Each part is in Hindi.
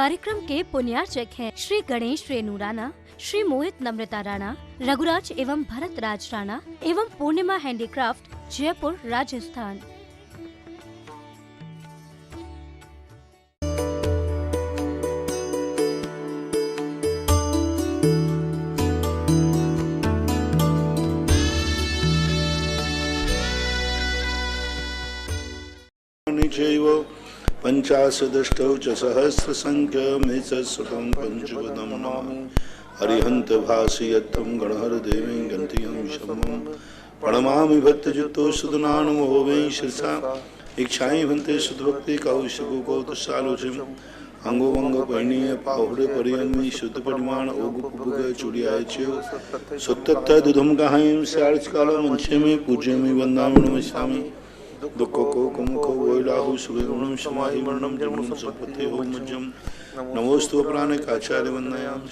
कार्यक्रम के पुण्यार्चक हैं श्री गणेश रेणु राणा, श्री मोहित नम्रता राणा, रघुराज एवं भरत राज राणा एवं पूर्णिमा हैंडीक्राफ्ट, जयपुर, राजस्थान। पंचाशदष्टौ च सहस्रसंख्यमेतत्सुतं पंचपदं नमामि। हरिहन्त भासि यत्तं गणहरदेवं गन्तियं शम्भुं प्रणमामि भक्तजुतो सुदनानमो वै शिरसा इच्छाई भन्ते सुतभक्ति कौशिको कौतुषालोचम अंगोवंग परिणीय पाहुड़े परियन्मी शुद्ध परिमाण ओगुपुग चुड़ियाय च्यो सुत्तत्त दुधुम कहायं स्यार्चकालो मंचे में पूज्य में वंदामि नमस्यामि। दुःखो को कुमुखो वैराहु सुविगुणं समाहि वर्णं जन्म संपत्ति हो मुज्जम नमोस्तु प्राणिकाचार्य वंदयामि।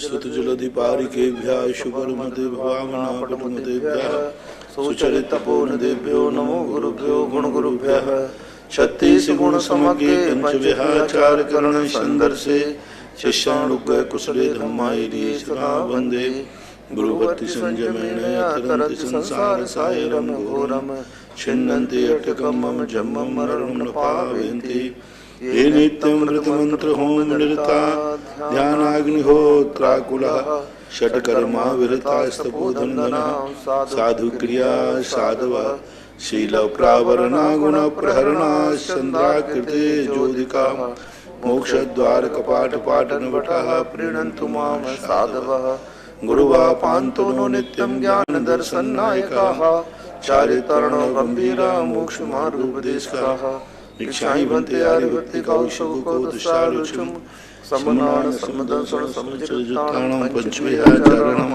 श्रुत जलधिपारिकेभ्यः शुभर्मते भावना पटुमतेभ्यः सुचरित तपोनिधेभ्यो नमो गुरुभ्यो गुणगुरुभ्यः। छत्तीस गुण समग्रे पंचविहाचार करण संदर्शे शिष्यानुग कुशले धम्मायि सदा वंदे गुरुवत्ति संयमेन तरन्ति संसार सागरं घोरं छिन्नन्ति अट्टकं मम जन्मं मरणं न पावयन्ति ये नित्यं व्रतमंत्र होम निरता ध्यानाग्निहोत्राकुलः षट्कर्मा विरतास्तपोधनदनः साधु क्रिया साधवः शील प्रावरणा गुण प्रहरणा चंद्राकृते ज्योतिका मोक्षद्वार कपाट पाटन वटः प्रीणन्तु मां साधवः गुरुवापान्तो नो नित्यं ज्ञान दर्शन नायकाः चारितरणो गंभीरा मोक्ष मार्गोपदेशकाः भिक्षाई भन्ते आर्यभक्ति कौशल कौतुषालोचम समनान समदंसण समचरजुत्ताणं पंचविहाचारणं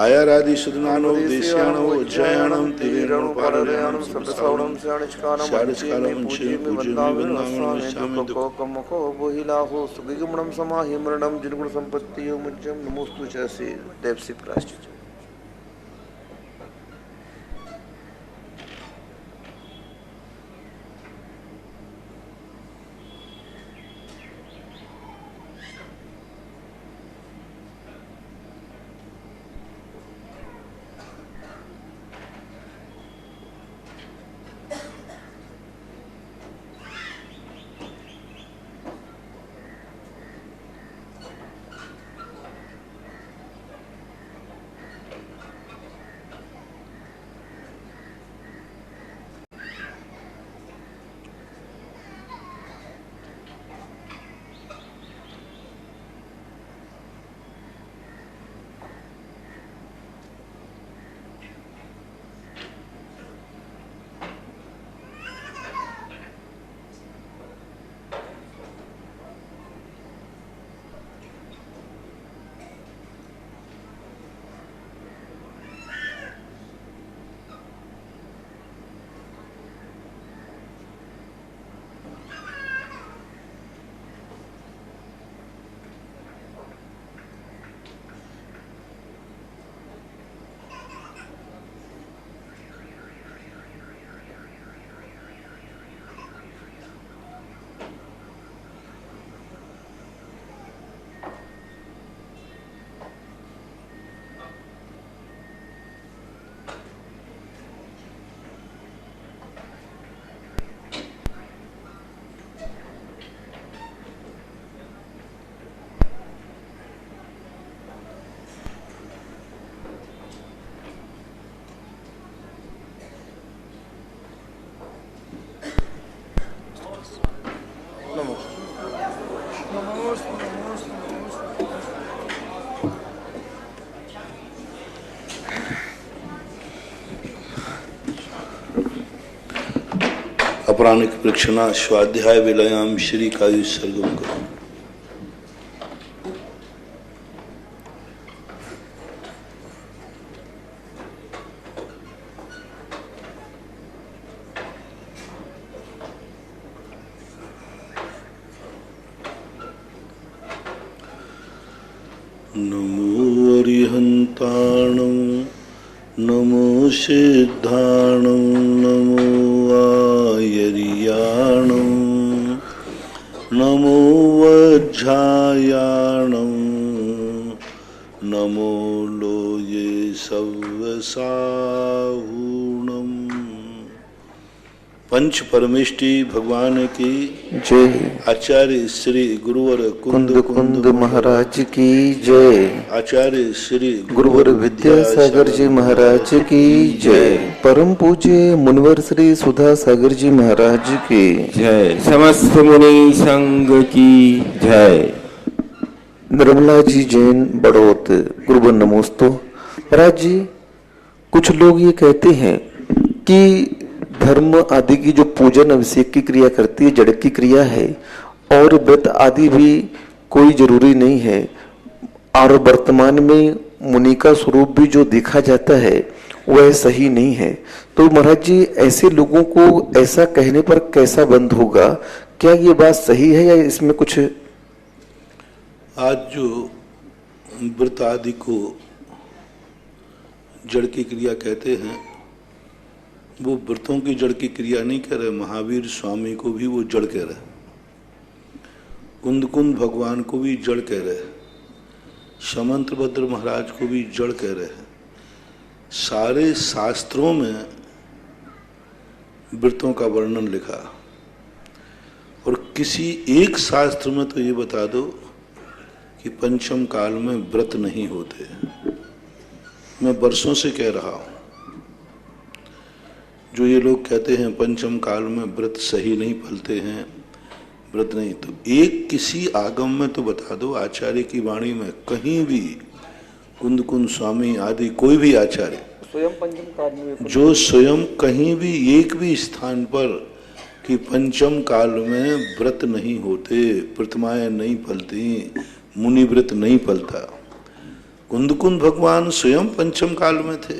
आयारादि सुदनानो देश्याणो उज्जयाणं तिरेरणो पारयाणं सबसवणं शाणिचकालं पूज्यमि वन्दामि नमामि। दुःखो बोहिलाहो सुगमणं समाहिमरणं जिनगुण संपत्तियो मुज्जं नमोस्तु चसे देवसी प्राश्चित। अपराणिक प्रक्षणा स्वाध्याय विलयाम श्री कायु सर्गम करो। नमो अरिहन्ताणं नमो सिद्धाणं नमो आयर्याणं नमो वज्रायाणं नमो लोये सव्यसाहूणम्। पंच परमेष्टि भगवान की जय। आचार्य श्री गुरुवर कुंद कुंद महाराज की जय। आचार्य श्री गुरुवर विद्यासागर जी महाराज की जय। परम पूज्य मुनिवर श्री सुधा सागर जी महाराज की जय। समस्त मुनि संघ की जय। निर्मला जी जैन बड़ौत गुरुवर नमोस्तु। महाराज जी, कुछ लोग ये कहते हैं कि धर्म आदि की जो पूजन अभिषेक की क्रिया करती है जड़ की क्रिया है, और व्रत आदि भी कोई जरूरी नहीं है, और वर्तमान में मुनि का स्वरूप भी जो देखा जाता है वह सही नहीं है। तो महाराज जी, ऐसे लोगों को ऐसा कहने पर कैसा बंद होगा? क्या ये बात सही है या इसमें कुछ? आज जो व्रत आदि को जड़ की क्रिया कहते हैं, वो व्रतों की जड़ की क्रिया नहीं कह रहे। महावीर स्वामी को भी वो जड़ कह रहे, कुंद कुंद भगवान को भी जड़ कह रहे, समंतभद्र महाराज को भी जड़ कह रहे हैं। सारे शास्त्रों में व्रतों का वर्णन लिखा, और किसी एक शास्त्र में तो ये बता दो कि पंचम काल में व्रत नहीं होते। मैं वर्षों से कह रहा हूं, जो ये लोग कहते हैं पंचम काल में व्रत सही नहीं फलते हैं, व्रत नहीं, तो एक किसी आगम में तो बता दो, आचार्य की वाणी में कहीं भी, कुंद कुंद स्वामी आदि कोई भी आचार्य स्वयं पंचम काल में जो स्वयं कहीं भी एक भी स्थान पर कि पंचम काल में व्रत नहीं होते, प्रतिमाएं नहीं फलती, मुनि व्रत नहीं फलता। कुंद कुंद भगवान स्वयं पंचम काल में थे,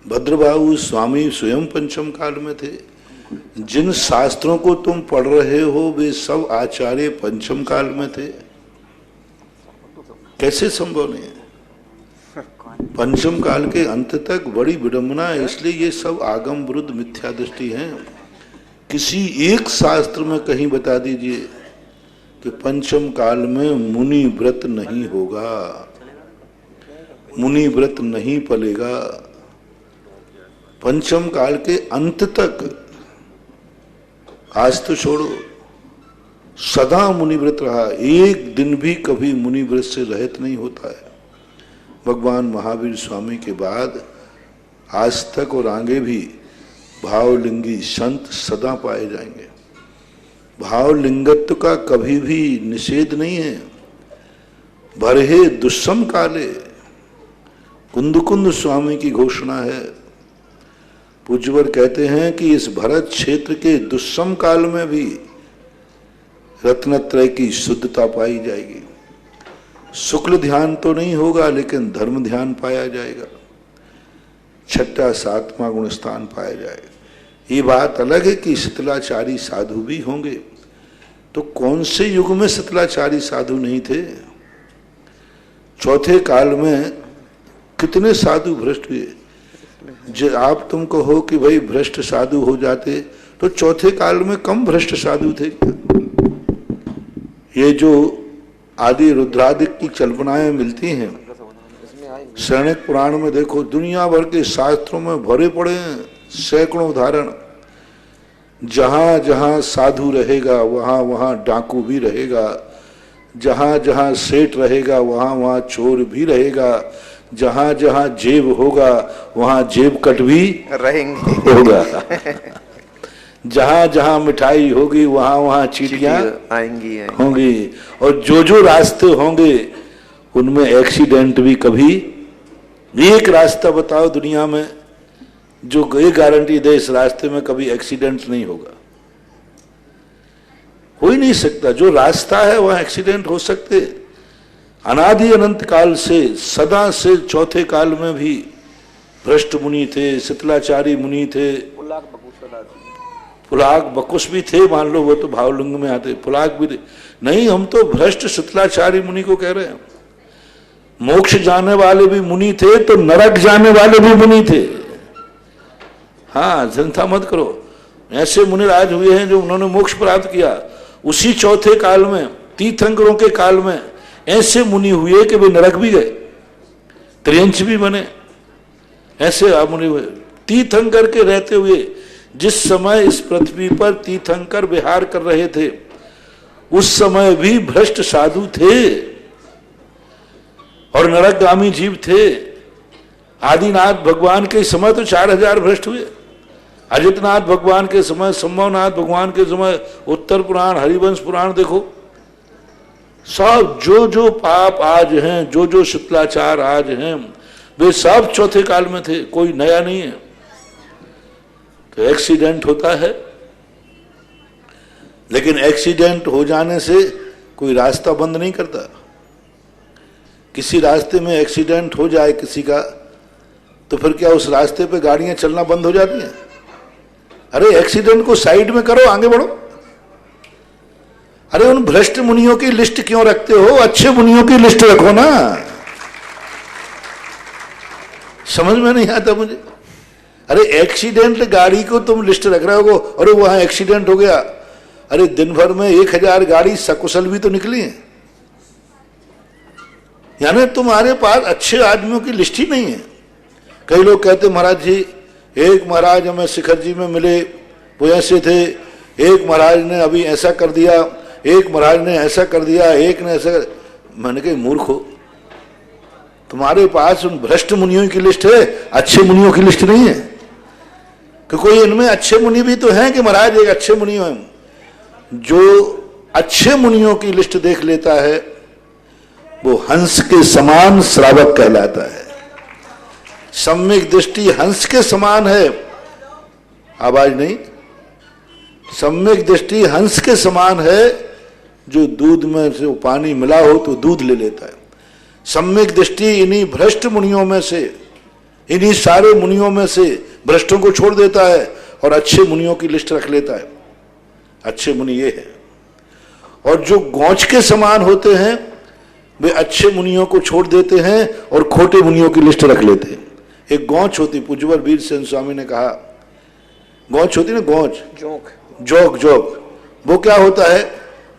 भद्रबाहु स्वामी स्वयं पंचम काल में थे। जिन शास्त्रों को तुम पढ़ रहे हो वे सब आचार्य पंचम काल में थे। कैसे संभव नहीं है? पंचम काल के अंत तक बड़ी विडंबना है। इसलिए ये सब आगम विरुद्ध मिथ्या दृष्टि है। किसी एक शास्त्र में कहीं बता दीजिए कि पंचम काल में मुनि व्रत नहीं होगा, मुनि व्रत नहीं फलेगा। पंचम काल के अंत तक, आज तो छोड़ो, सदा मुनि व्रत रहा। एक दिन भी कभी मुनि व्रत से रहित नहीं होता है। भगवान महावीर स्वामी के बाद आज तक और आगे भी भावलिंगी संत सदा पाए जाएंगे। भावलिंगत्व का कभी भी निषेध नहीं है। भरहे दुस्सम काले, कुंद कुंद स्वामी की घोषणा है। पूज्यवर कहते हैं कि इस भरत क्षेत्र के दुस्सम काल में भी रत्नत्रय की शुद्धता पाई जाएगी। शुक्ल ध्यान तो नहीं होगा, लेकिन धर्म ध्यान पाया जाएगा। छठा सातवां गुण स्थान पाया जाएगा। ये बात अलग है कि शीतलाचारी साधु भी होंगे, तो कौन से युग में शीतलाचारी साधु नहीं थे? चौथे काल में कितने साधु भ्रष्ट हुए। जो आप तुम कहो कि भाई भ्रष्ट साधु हो जाते, तो चौथे काल में कम भ्रष्ट साधु थे। ये जो आदि रुद्रादिक की कल्पनाएं मिलती हैं सैनिक पुराण में, देखो दुनिया भर के शास्त्रों में भरे पड़े हैं सैकड़ों उदाहरण। जहां जहां साधु रहेगा वहां वहां डाकू भी रहेगा, जहां जहां सेठ रहेगा वहां वहां चोर भी रहेगा, जहां जहां जेब होगा वहां जेब कट भी रहेंगे होगा, जहां जहां मिठाई होगी वहां वहां चीटियां आएंगी होंगी, और जो जो रास्ते होंगे उनमें एक्सीडेंट भी कभी। एक रास्ता बताओ दुनिया में जो ये गारंटी दे इस रास्ते में कभी एक्सीडेंट नहीं होगा? हो ही नहीं सकता। जो रास्ता है वहां एक्सीडेंट हो सकते। अनादि अनंत काल से सदा से चौथे काल में भी भ्रष्ट मुनि थे, शीतलाचारी मुनि थे, पुलाक बकुश भी थे, मान लो वो तो भावलिंग में आते, पुलाक भी नहीं। हम तो भ्रष्ट शीतलाचारी मुनि को कह रहे हैं। मोक्ष जाने वाले भी मुनि थे तो नरक जाने वाले भी मुनि थे। हाँ, चिंता मत करो, ऐसे मुनिराज हुए हैं जो उन्होंने मोक्ष प्राप्त किया। उसी चौथे काल में, तीर्थंकरों के काल में ऐसे मुनि हुए कि वे नरक भी गए, त्रियंच भी बने। ऐसे आप मुनि हुए तीर्थंकर के रहते हुए। जिस समय इस पृथ्वी पर तीर्थंकर विहार कर रहे थे उस समय भी भ्रष्ट साधु थे और नरकगामी जीव थे। आदिनाथ भगवान के समय तो 4000 भ्रष्ट हुए। अजितनाथ भगवान के समय, संभवनाथ भगवान के समय, उत्तर पुराण, हरिवंश पुराण देखो, सब जो जो पाप आज हैं, जो जो शुक्लाचार आज हैं, वे सब चौथे काल में थे, कोई नया नहीं है। तो एक्सीडेंट होता है, लेकिन एक्सीडेंट हो जाने से कोई रास्ता बंद नहीं करता। किसी रास्ते में एक्सीडेंट हो जाए किसी का, तो फिर क्या उस रास्ते पे गाड़ियां चलना बंद हो जाती हैं? अरे एक्सीडेंट को साइड में करो, आगे बढ़ो। अरे उन भ्रष्ट मुनियों की लिस्ट क्यों रखते हो? अच्छे मुनियों की लिस्ट रखो ना। समझ में नहीं आता मुझे। अरे एक्सीडेंट गाड़ी को तुम लिस्ट रख रहे हो, अरे वहां एक्सीडेंट हो गया। अरे दिन भर में 1000 गाड़ी सकुशल भी तो निकली है। यानी तुम्हारे पास अच्छे आदमियों की लिस्ट ही नहीं है। कई लोग कहते महाराज जी, एक महाराज हमें शिखर जी में मिले, वो ऐसे थे, एक महाराज ने अभी ऐसा कर दिया, एक महाराज ने ऐसा कर दिया, एक ने ऐसा कर... मैंने कहा मूर्ख हो, तुम्हारे पास उन भ्रष्ट मुनियों की लिस्ट है, अच्छे मुनियों की लिस्ट नहीं है। कि कोई इनमें अच्छे मुनि भी तो हैं कि महाराज एक अच्छे मुनि हैं। जो अच्छे मुनियों की लिस्ट देख लेता है वो हंस के समान श्रावक कहलाता है। सम्यक दृष्टि हंस के समान है, आवाज नहीं, सम्यक दृष्टि हंस के समान है। जो दूध में से पानी मिला हो तो दूध ले लेता है। सम्यक दृष्टि इन्हीं भ्रष्ट मुनियों में से, इन्हीं सारे मुनियों में से भ्रष्टों को छोड़ देता है और अच्छे मुनियों की लिस्ट रख लेता है। अच्छे मुनि ये है। और जो गौच के समान होते हैं वे अच्छे मुनियों को छोड़ देते हैं और खोटे मुनियों की लिस्ट रख लेते हैं। एक गौच होती, पूज्यवर वीर सेन स्वामी ने कहा, गौच होती ना, गौच, जोक जोक, वो क्या होता है?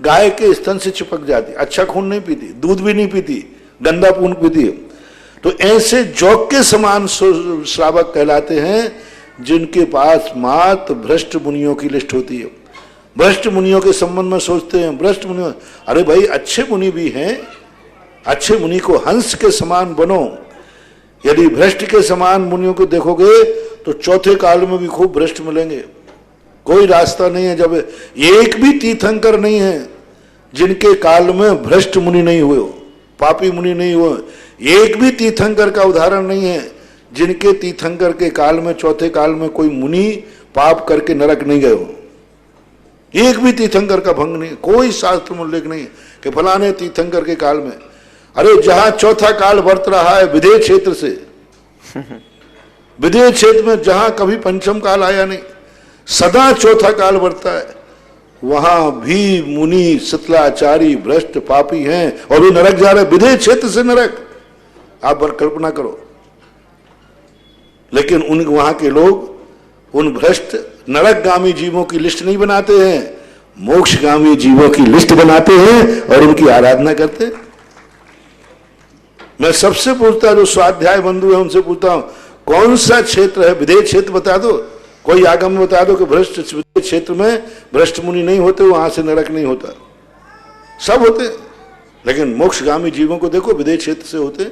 गाय के स्तन से चिपक जाती, अच्छा खून नहीं पीती, दूध भी नहीं पीती, गंदा खून पीती है। तो ऐसे जोक के समान श्रावक कहलाते हैं जिनके पास मात्र भ्रष्ट मुनियों की लिस्ट होती है। भ्रष्ट मुनियों के संबंध में सोचते हैं, भ्रष्ट मुनियों, अरे भाई अच्छे मुनि भी हैं, अच्छे मुनि को हंस के समान बनो। यदि भ्रष्ट के समान मुनियों को देखोगे तो चौथे काल में भी खूब भ्रष्ट मिलेंगे। कोई रास्ता नहीं है। जब एक भी तीर्थंकर नहीं है जिनके काल में भ्रष्ट मुनि नहीं हुए हो, पापी मुनि नहीं हुए। एक भी तीर्थंकर का उदाहरण नहीं है जिनके तीर्थंकर के काल में, चौथे काल में कोई मुनि पाप करके नरक नहीं गए हो। एक भी तीर्थंकर का भंग नहीं, कोई शास्त्र में उल्लेख नहीं कि फलाने तीर्थंकर के काल में। अरे जहां चौथा काल वर्त रहा है विदेह क्षेत्र से, विदेह क्षेत्र में जहां कभी पंचम काल आया नहीं, सदा चौथा काल वर्ता है, वहां भी मुनि सतलाचारी भ्रष्ट पापी हैं और वे नरक जा रहे, विदेह क्षेत्र से नरक। आप कल्पना करो। लेकिन उन वहां के लोग उन भ्रष्ट नरकगामी जीवों की लिस्ट नहीं बनाते हैं, मोक्षगामी जीवों की लिस्ट बनाते हैं और उनकी आराधना करते हैं। मैं सबसे पूछता, जो स्वाध्याय बंधु है उनसे पूछता हूं, कौन सा क्षेत्र है, विदेह क्षेत्र बता दो, कोई आगम में बता दो कि भ्रष्ट क्षेत्र में भ्रष्ट मुनि नहीं होते, वहां से नरक नहीं होता। सब होते, लेकिन मोक्षगामी जीवों को देखो विदेह क्षेत्र से होते।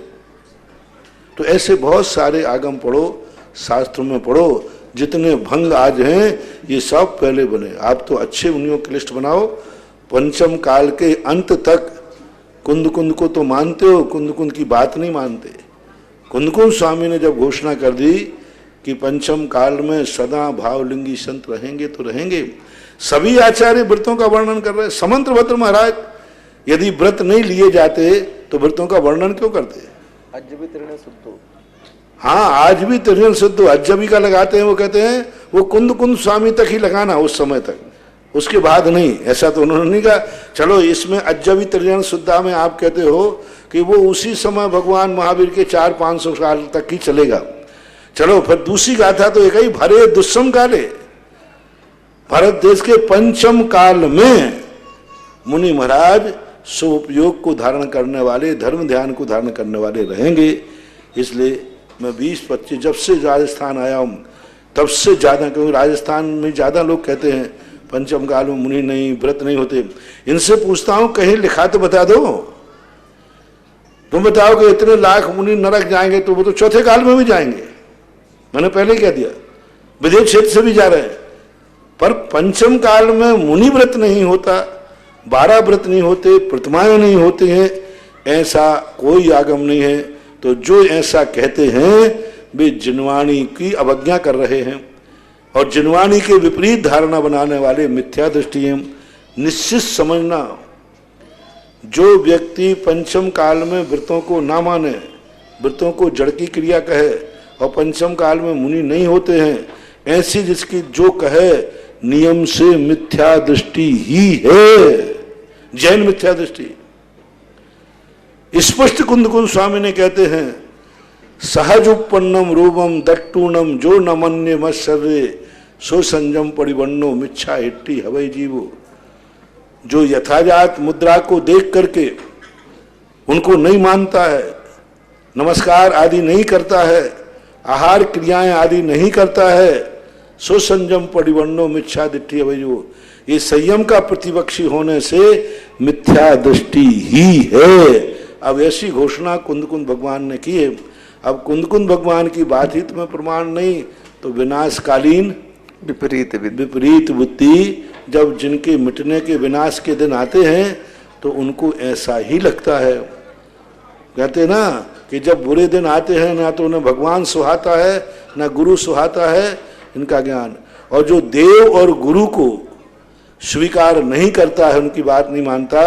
तो ऐसे बहुत सारे आगम पढ़ो, शास्त्रों में पढ़ो, जितने भंग आज हैं ये सब पहले बने। आप तो अच्छे मुनियों की लिस्ट बनाओ। पंचम काल के अंत तक कुंद कुंद को तो मानते हो, कुंद कुंद की बात नहीं मानते। कुंद कुंद स्वामी ने जब घोषणा कर दी कि पंचम काल में सदा भावलिंगी संत रहेंगे तो रहेंगे, सभी आचार्य व्रतों का वर्णन कर रहे हैं। समंत्र भद्र महाराज यदि व्रत नहीं लिए जाते तो व्रतों का वर्णन क्यों करते? हाँ, आज भी त्रिनल शुद्ध अज्जबी का लगाते हैं। वो कहते हैं वो कुंद कुंद स्वामी तक ही लगाना, उस समय तक उसके बाद नहीं, ऐसा तो उन्होंने नहीं कहा। चलो इसमें अज्जवी त्रिजन शुद्धा में आप कहते हो कि वो उसी समय भगवान महावीर के 400-500 साल तक ही चलेगा। चलो फिर दूसरी गाथा तो एक ही, भरे दुस्सम काले, भारत देश के पंचम काल में मुनि महाराज सुपयोग को धारण करने वाले, धर्म ध्यान को धारण करने वाले रहेंगे। इसलिए मैं 20-25 जब से राजस्थान आया हूँ तब से ज्यादा, क्योंकि राजस्थान में ज्यादा लोग कहते हैं पंचम काल में मुनि नहीं, व्रत नहीं होते। इनसे पूछता हूं कहीं लिखा तो बता दो। तुम बताओ कि इतने लाख मुनि नरक जाएंगे, तो वो तो चौथे काल में भी जाएंगे, मैंने पहले ही कह दिया, विदेश क्षेत्र से भी जा रहे हैं। पर पंचम काल में मुनि व्रत नहीं होता, 12 व्रत नहीं होते, प्रतिमाएं नहीं होती हैं, ऐसा कोई आगम नहीं है। तो जो ऐसा कहते हैं वे जिनवाणी की अवज्ञा कर रहे हैं, और जिनवाणी के विपरीत धारणा बनाने वाले मिथ्या दृष्टि हैं। निश्चित समझना, जो व्यक्ति पंचम काल में व्रतों को ना माने, व्रतों को जड़ की क्रिया कहे और पंचम काल में मुनि नहीं होते हैं, ऐसी जिसकी जो कहे नियम से मिथ्या दृष्टि ही है, जैन मिथ्या दृष्टि। स्पष्ट कुंदकुंद स्वामी ने कहते हैं, सहज उपन्नम रूपम दट्टूणम जो न मन्य मत्सर्रे सो संजम परिवन्नो मिच्छा हिट्टी हवई जीवो। जो यथाजात मुद्रा को देख करके उनको नहीं मानता है, नमस्कार आदि नहीं करता है, आहार क्रियाएं आदि नहीं करता है, सो संजम परिवन्नो मिच्छा दिट्ठी हवई जीवो। ये संयम का प्रतिपक्षी होने से मिथ्या दृष्टि ही है। अब ऐसी घोषणा कुंदकुंद भगवान ने की है। अब कुंदकुंद भगवान की बात हित में प्रमाण नहीं तो विनाशकालीन विपरीत बुद्धि, जब जिनके मिटने के विनाश के दिन आते हैं तो उनको ऐसा ही लगता है। कहते ना कि जब बुरे दिन आते हैं ना तो उन्हें भगवान सुहाता है ना गुरु सुहाता है इनका ज्ञान। और जो देव और गुरु को स्वीकार नहीं करता है, उनकी बात नहीं मानता,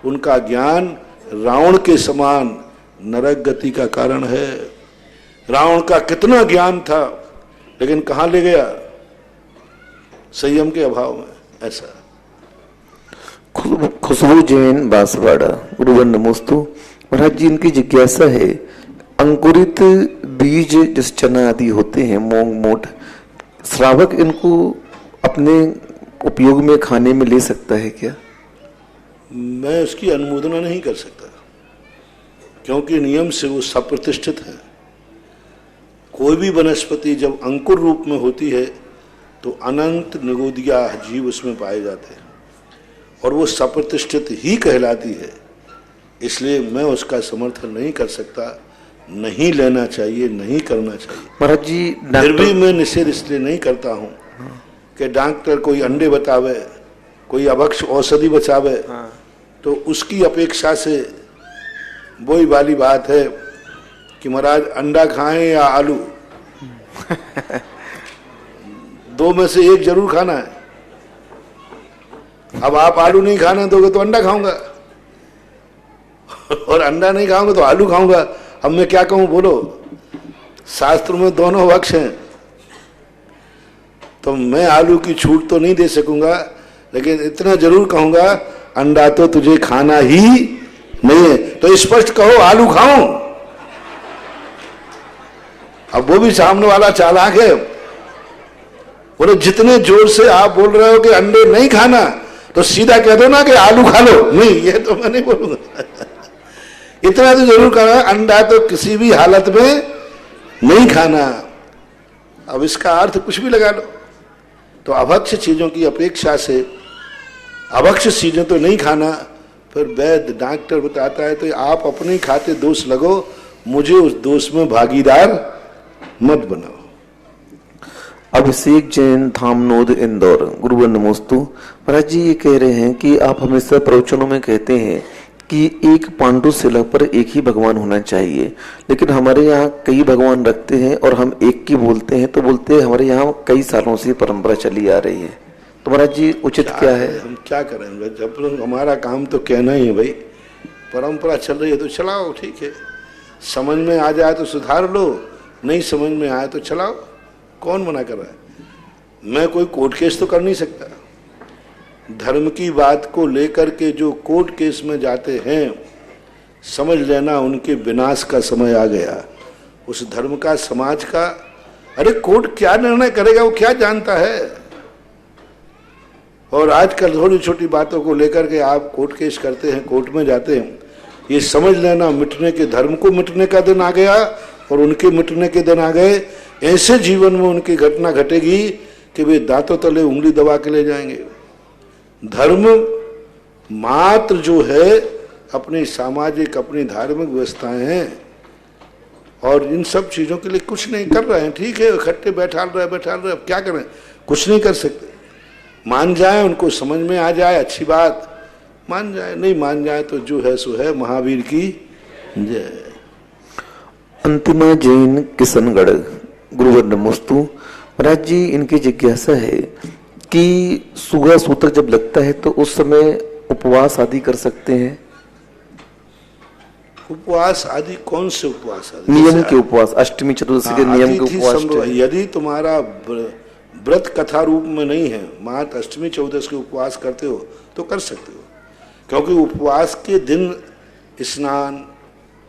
उनका ज्ञान रावण के समान नरक गति का कारण है। रावण का कितना ज्ञान था लेकिन कहां ले गया? संयम के अभाव में। ऐसा खुशबू जैन बांसवाड़ा, गुरुवन नमोस्तु। महाराज जी, इनकी जिज्ञासा है, अंकुरित बीज जिस चना आदि होते हैं, मूंग मोठ, श्रावक इनको अपने उपयोग में खाने में ले सकता है क्या? मैं उसकी अनुमोदना नहीं कर सकता, क्योंकि नियम से वो सप्रतिष्ठित है। कोई भी वनस्पति जब अंकुर रूप में होती है तो अनंत निगोदिया जीव उसमें पाए जाते हैं और वो सप्रतिष्ठित ही कहलाती है। इसलिए मैं उसका समर्थन नहीं कर सकता, नहीं लेना चाहिए, नहीं करना चाहिए। महाराज जी, फिर भी मैं निषेध इसलिए नहीं करता हूं कि डॉक्टर कोई अंडे बतावे, कोई अभक्ष औषधि बचावे, तो उसकी अपेक्षा से वही वाली बात है कि महाराज अंडा खाएं या आलू, दो में से एक जरूर खाना है। अब आप आलू नहीं खाने दोगे तो अंडा खाऊंगा और अंडा नहीं खाऊंगा तो आलू खाऊंगा। अब मैं क्या कहूं बोलो? शास्त्र में दोनों पक्ष हैं, तो मैं आलू की छूट तो नहीं दे सकूंगा, लेकिन इतना जरूर कहूंगा अंडा तो तुझे खाना ही नहीं है, तो स्पष्ट कहो आलू खाऊं। अब वो भी सामने वाला चालाक है, बोले जितने जोर से आप बोल रहे हो कि अंडे नहीं खाना, तो सीधा कह दो ना कि आलू खा लो। नहीं, ये तो मैं नहीं बोलूंगा। इतना तो जरूर कहना अंडा तो किसी भी हालत में नहीं खाना। अब इसका अर्थ कुछ भी लगा लो। तो अभक्ष चीजों की अपेक्षा से अभक्ष चीजें तो नहीं खाना। फिर वैद्य डॉक्टर बताता है तो आप अपने खाते दोष लगो, मुझे उस दोष में भागीदार मत बनाओ। अभिषेक जैन, धामनोद, इंदौर, गुरुवन नमोस्तु। महाराज जी, ये कह रहे हैं कि आप हमेशा प्रवचनों में कहते हैं कि एक पांडुशिला पर एक ही भगवान होना चाहिए, लेकिन हमारे यहाँ कई भगवान रखते हैं और हम एक की बोलते हैं, तो बोलते हैं हमारे यहाँ कई सालों से परंपरा चली आ रही है। तो महाराज जी, उचित क्या है? हम क्या करेंगे? जब हमारा काम तो कहना ही है भाई, परंपरा चल रही है तो चलाओ, ठीक है। समझ में आ जाए तो सुधार लो, नहीं समझ में आए तो चलाओ, कौन मना कर रहा है? मैं कोई कोर्ट केस तो कर नहीं सकता, धर्म की बात को लेकर के जो कोर्ट केस में जाते हैं, समझ लेना उनके विनाश का समय आ गया। उस धर्म का, समाज का, अरे कोर्ट क्या निर्णय करेगा वो क्या जानता है। और आजकल थोड़ी छोटी बातों को लेकर के आप कोर्ट केस करते हैं, कोर्ट में जाते हैं, ये समझ लेना मिटने के, धर्म को मिटने का दिन आ गया और उनके मिटने के दिन आ गए। ऐसे जीवन में उनकी घटना घटेगी कि वे दांतों तले उंगली दबा के ले जाएंगे। धर्म मात्र जो है अपनी सामाजिक, अपनी धार्मिक व्यवस्थाएं हैं, और इन सब चीजों के लिए कुछ नहीं कर रहे हैं। ठीक है, इकट्ठे बैठा रहे, अब क्या करें, कुछ नहीं कर सकते। मान जाए, उनको समझ में आ जाए, अच्छी बात, मान जाए, नहीं मान जाए तो जो है सो है। महावीर की जय। अंतिमा जैन किशनगढ़, गुरुवर नमोस्तु। महाराज जी, इनकी जिज्ञासा है कि सुबह सूतक जब लगता है तो उस समय उपवास आदि कर सकते हैं? उपवास आदि कौन से उपवास आदि? नियम के उपवास, अष्टमी चतुर्दशी के नियम के उपवास। यदि तुम्हारा व्रत कथा रूप में नहीं है, मात्र अष्टमी चौदस के उपवास करते हो तो कर सकते हो, क्योंकि उपवास के दिन स्नान,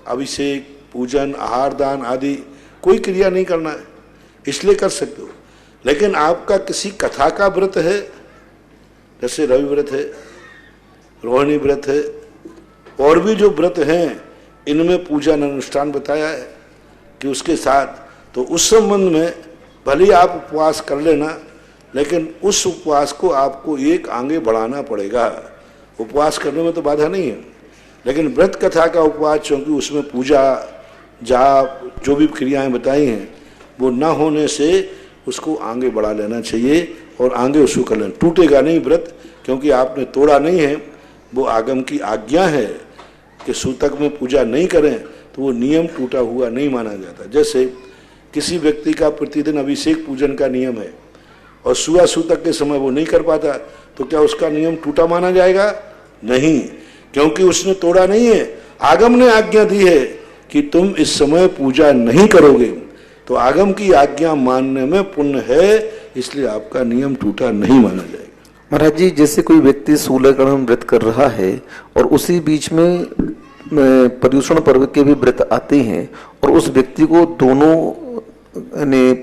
अभिषेक, पूजन, आहार दान आदि कोई क्रिया नहीं करना है, इसलिए कर सकते हो। लेकिन आपका किसी कथा का व्रत है, जैसे रवि व्रत है, रोहिणी व्रत है, और भी जो व्रत हैं इनमें पूजन अनुष्ठान बताया है कि उसके साथ, तो उस संबंध में भले आप उपवास कर लेना, लेकिन उस उपवास को आपको एक आगे बढ़ाना पड़ेगा। उपवास करने में तो बाधा नहीं है, लेकिन व्रत कथा का उपवास, क्योंकि उसमें पूजा, जाप, जो भी क्रियाएं बताई हैं वो न होने से उसको आगे बढ़ा लेना चाहिए और आगे उसको कर लेना। टूटेगा नहीं व्रत, क्योंकि आपने तोड़ा नहीं है, वो आगम की आज्ञा है कि सूतक में पूजा नहीं करें, तो वो नियम टूटा हुआ नहीं माना जाता। जैसे किसी व्यक्ति का प्रतिदिन अभिषेक पूजन का नियम है और सुबह सूतक के समय वो नहीं कर पाता, तो क्या उसका नियम टूटा माना जाएगा? नहीं, क्योंकि उसने तोड़ा नहीं है। आगम ने आज्ञा दी है कि तुम इस समय पूजा नहीं करोगे, तो आगम की आज्ञा मानने में पुण्य है, इसलिए आपका नियम टूटा नहीं माना जाएगा। महाराज जी, जैसे कोई व्यक्ति शूलकर्म व्रत कर रहा है और उसी बीच में पर्युषण पर्व के भी व्रत आते हैं और उस व्यक्ति को दोनों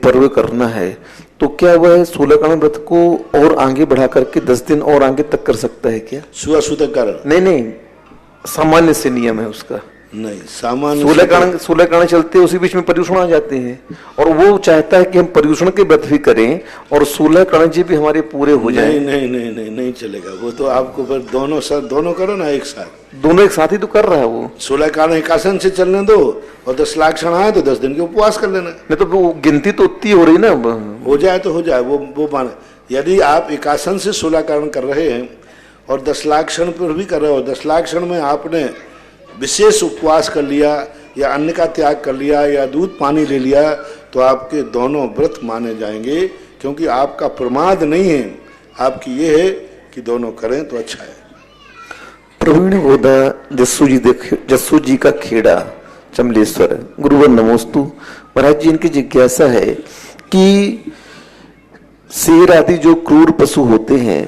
पर्व करना है, तो क्या वह शूलकर्म व्रत को और आगे बढ़ा करके 10 दिन और आगे तक कर सकता है क्या? सुबह सूतक कारण नहीं, सामान्य से नियम है उसका। नहीं, सामान्य शूलकर्ण चलते उसी बीच में पर्युषण आ जाते हैं और वो चाहता है कि हम पर्युषण के व्रत भी करें और शूलकर्ण जी भी हमारे पूरे हो जाएं। नहीं चलेगा वो तो। आपको फिर दोनों करो ना एक साथ। दोनों एक साथ ही तो कर रहा है वो। शूलकर्ण एकासन से चलने दो और 10 लाख क्षण आए तो 10 दिन के उपवास कर लेना। नहीं तो वो गिनती तो उतनी हो रही ना। हो जाए तो हो जाए, वो माने। यदि आप एकासन से शूलकर्ण कर रहे हैं और 10 लाख क्षण पर भी कर रहे हो, 10 लाख क्षण में आपने विशेष उपवास कर लिया या अन्न का त्याग कर लिया या दूध पानी ले लिया, तो आपके दोनों व्रत माने जाएंगे, क्योंकि आपका प्रमाद नहीं है। आपकी ये है कि दोनों करें तो अच्छा है। प्रवीण गोदा जस्सू जी का खेड़ा, चमलेश्वर, गुरुवर नमोस्तु। महाराज जी, इनकी जिज्ञासा है कि शेर आदि जो क्रूर पशु होते हैं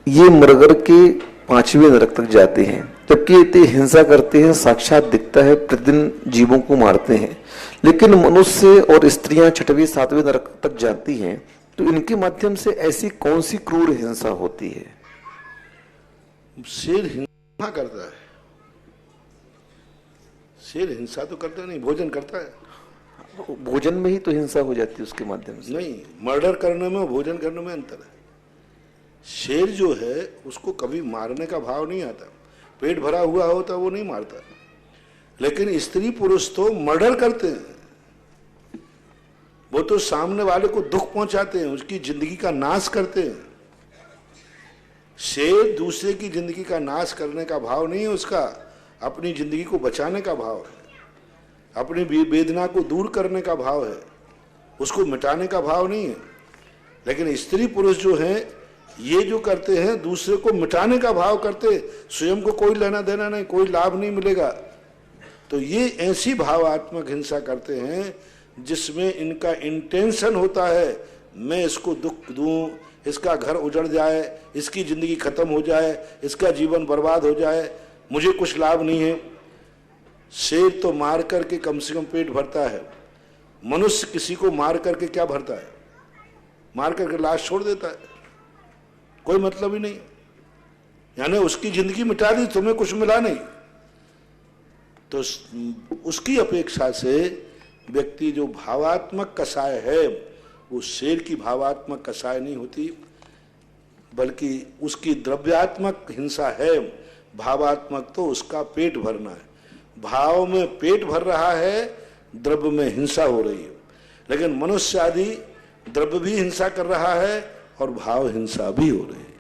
ये मरगर के 5वें नरक तक जाते हैं, जबकि ये हिंसा करते हैं, साक्षात दिखता है, प्रतिदिन जीवों को मारते हैं, लेकिन मनुष्य और स्त्रियां 6वें 7वें नरक तक जाती हैं। तो इनके माध्यम से ऐसी कौन सी क्रूर हिंसा होती है? शेर हिंसा करता है? शेर हिंसा तो करता नहीं, भोजन करता है। भोजन में ही तो हिंसा हो जाती है उसके माध्यम से। नहीं, मर्डर करने में भोजन करने में अंतर है। शेर जो है उसको कभी मारने का भाव नहीं आता, पेट भरा हुआ होता वो नहीं मारता, लेकिन स्त्री पुरुष तो मर्डर करते हैं। वो तो सामने वाले को दुख पहुंचाते हैं, उसकी जिंदगी का नाश करते हैं। शेर दूसरे की जिंदगी का नाश करने का भाव नहीं है उसका, अपनी जिंदगी को बचाने का भाव है, अपनी वेदना को दूर करने का भाव है, उसको मिटाने का भाव नहीं है। लेकिन स्त्री पुरुष जो हैं ये जो करते हैं दूसरे को मिटाने का भाव करते, स्वयं को कोई लेना देना नहीं, कोई लाभ नहीं मिलेगा। तो ये ऐसी भावात्मक हिंसा करते हैं जिसमें इनका इंटेंशन होता है मैं इसको दुख दूं, इसका घर उजड़ जाए, इसकी जिंदगी खत्म हो जाए, इसका जीवन बर्बाद हो जाए, मुझे कुछ लाभ नहीं है। शेर तो मार करके कम से कम पेट भरता है, मनुष्य किसी को मार करके क्या भरता है? मार करके लाश छोड़ देता है, कोई मतलब ही नहीं। यानी उसकी जिंदगी मिटा दी, तुम्हें कुछ मिला नहीं। तो उसकी अपेक्षा से व्यक्ति जो भावात्मक कसाय है, वो शेर की भावात्मक कसाय नहीं होती, बल्कि उसकी द्रव्यात्मक हिंसा है। भावात्मक तो उसका पेट भरना है। भाव में पेट भर रहा है, द्रव्य में हिंसा हो रही है। लेकिन मनुष्य आदि द्रव्य भी हिंसा कर रहा है और भाव हिंसा भी हो रही है।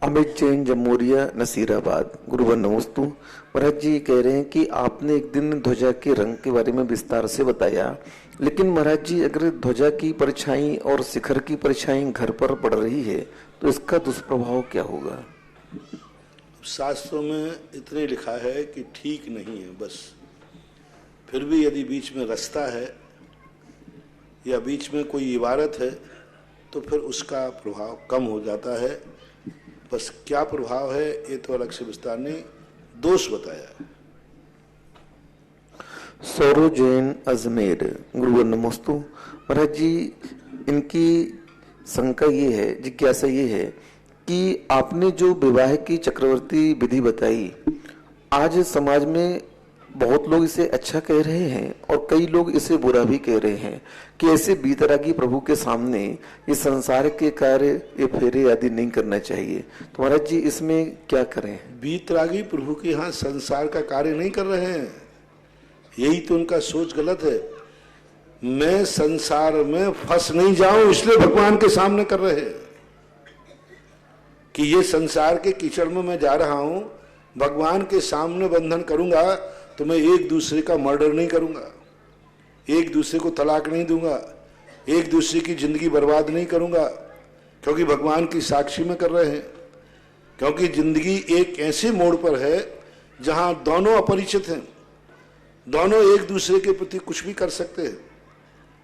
अमित जैन, जमूरिया, नसीराबाद। गुरुवर नमोस्तु। महाराज जी कह रहे हैं कि आपने एक दिन ध्वजा के रंग के बारे में विस्तार से बताया, लेकिन महाराज जी अगर ध्वजा की परछाई और शिखर की परछाई घर पर पड़ रही है तो इसका दुष्प्रभाव क्या होगा? शास्त्रों में इतने लिखा है कि ठीक नहीं है बस। फिर भी यदि बीच में रास्ता है या बीच में कोई इबारत है तो फिर उसका प्रभाव कम हो जाता है। बस क्या प्रभाव है ये तो अलग से विस्तार नहीं, दोष बताया। सौरव जैन, अजमेर। गुरुवर नमोस्तु। महाराज जी इनकी शंका ये है, जिज्ञासा ये है कि आपने जो विवाह की चक्रवर्ती विधि बताई, आज समाज में बहुत लोग इसे अच्छा कह रहे हैं और कई लोग इसे बुरा भी कह रहे हैं कि ऐसे बीतरागी प्रभु के सामने ये संसार के कार्य, ये फेरे आदि नहीं करना चाहिए। तो महाराज जी इसमें क्या करें? बीतरागी प्रभु के यहाँ संसार का कार्य नहीं कर रहे हैं, यही तो उनका सोच गलत है। मैं संसार में फंस नहीं जाऊं इसलिए भगवान के सामने कर रहे हैं कि ये संसार के कीचड़ में मैं जा रहा हूं, भगवान के सामने बंधन करूंगा तो मैं एक दूसरे का मर्डर नहीं करूंगा, एक दूसरे को तलाक नहीं दूंगा, एक दूसरे की जिंदगी बर्बाद नहीं करूंगा, क्योंकि भगवान की साक्षी में कर रहे हैं। क्योंकि जिंदगी एक ऐसे मोड़ पर है जहां दोनों अपरिचित हैं, दोनों एक दूसरे के प्रति कुछ भी कर सकते हैं।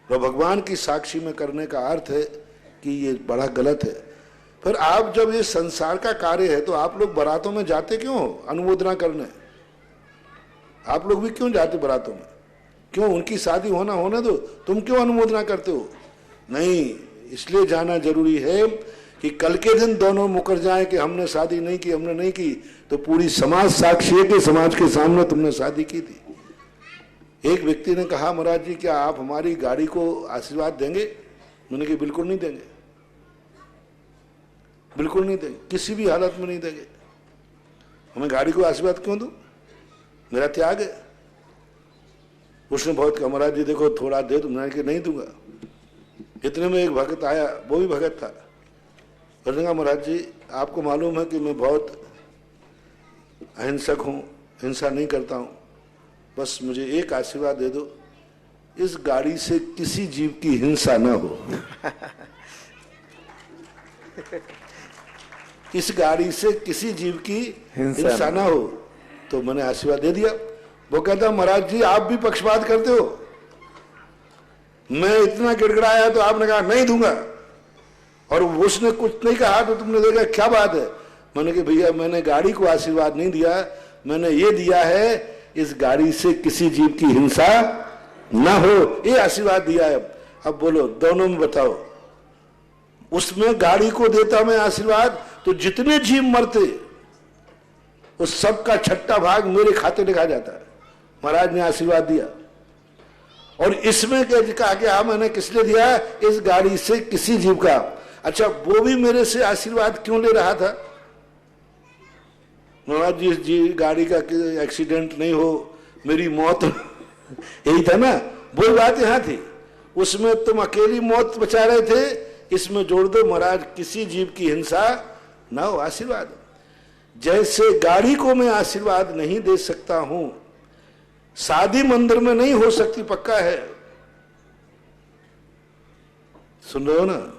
तो भगवान की साक्षी में करने का अर्थ है कि ये बड़ा गलत है। फिर आप जब ये संसार का कार्य है तो आप लोग बारातों में जाते क्यों हो अनुमोदना करने? आप लोग भी क्यों जाते बारातों में? क्यों? उनकी शादी होने दो, तुम क्यों अनुमोदना करते हो? नहीं, इसलिए जाना जरूरी है कि कल के दिन दोनों मुकर जाए कि हमने शादी नहीं की, हमने नहीं की, तो पूरी समाज साक्षी है कि समाज के सामने तुमने शादी की थी। एक व्यक्ति ने कहा, महाराज जी क्या आप हमारी गाड़ी को आशीर्वाद देंगे? मैंने कहा बिल्कुल नहीं देंगे, बिल्कुल नहीं देंगे, किसी भी हालत में नहीं देंगे। हमें गाड़ी को आशीर्वाद क्यों दो? मेरा त्याग है। उसने बहुत कहा, महाराज जी देखो थोड़ा दे दो। मैंने कहा नहीं दूंगा। इतने में एक भगत आया, वो भी भगत था। उसने कहा, महाराज जी आपको मालूम है कि मैं बहुत अहिंसक हूँ, हिंसा नहीं करता हूँ, बस मुझे एक आशीर्वाद दे दो, इस गाड़ी से किसी जीव की हिंसा ना हो। इस गाड़ी से किसी जीव की हिंसा ना हो। तो मैंने आशीर्वाद दे दिया। वो कहता, महाराज जी आप भी पक्षपात करते हो। मैं इतना गिड़गिड़ाया तो आपने कहा नहीं दूंगा, और उसने कुछ नहीं कहा तो तुमने देखा क्या बात है? मैंने कहा भैया मैंने गाड़ी को आशीर्वाद नहीं दिया, मैंने ये दिया है इस गाड़ी से किसी जीव की हिंसा ना हो, ये आशीर्वाद दिया है। अब बोलो दोनों में बताओ, उसमें गाड़ी को देता मैं आशीर्वाद तो जितने जीव मरते उस सब का छठा भाग मेरे खाते लिखा जाता है। महाराज ने आशीर्वाद दिया। और इसमें कहा कि हाँ मैंने किस लिए दिया? इस गाड़ी से किसी जीव का। अच्छा वो भी मेरे से आशीर्वाद क्यों ले रहा था? महाराज जी गाड़ी का एक्सीडेंट नहीं हो, मेरी मौत यही था ना, वो बात यहां थी। उसमें तुम अकेली मौत बचा रहे थे, इसमें जोड़ दो महाराज किसी जीव की हिंसा ना हो, आशीर्वाद। जैसे गाड़ी को मैं आशीर्वाद नहीं दे सकता हूं, शादी मंदिर में नहीं हो सकती, पक्का है। सुन रहे हो ना?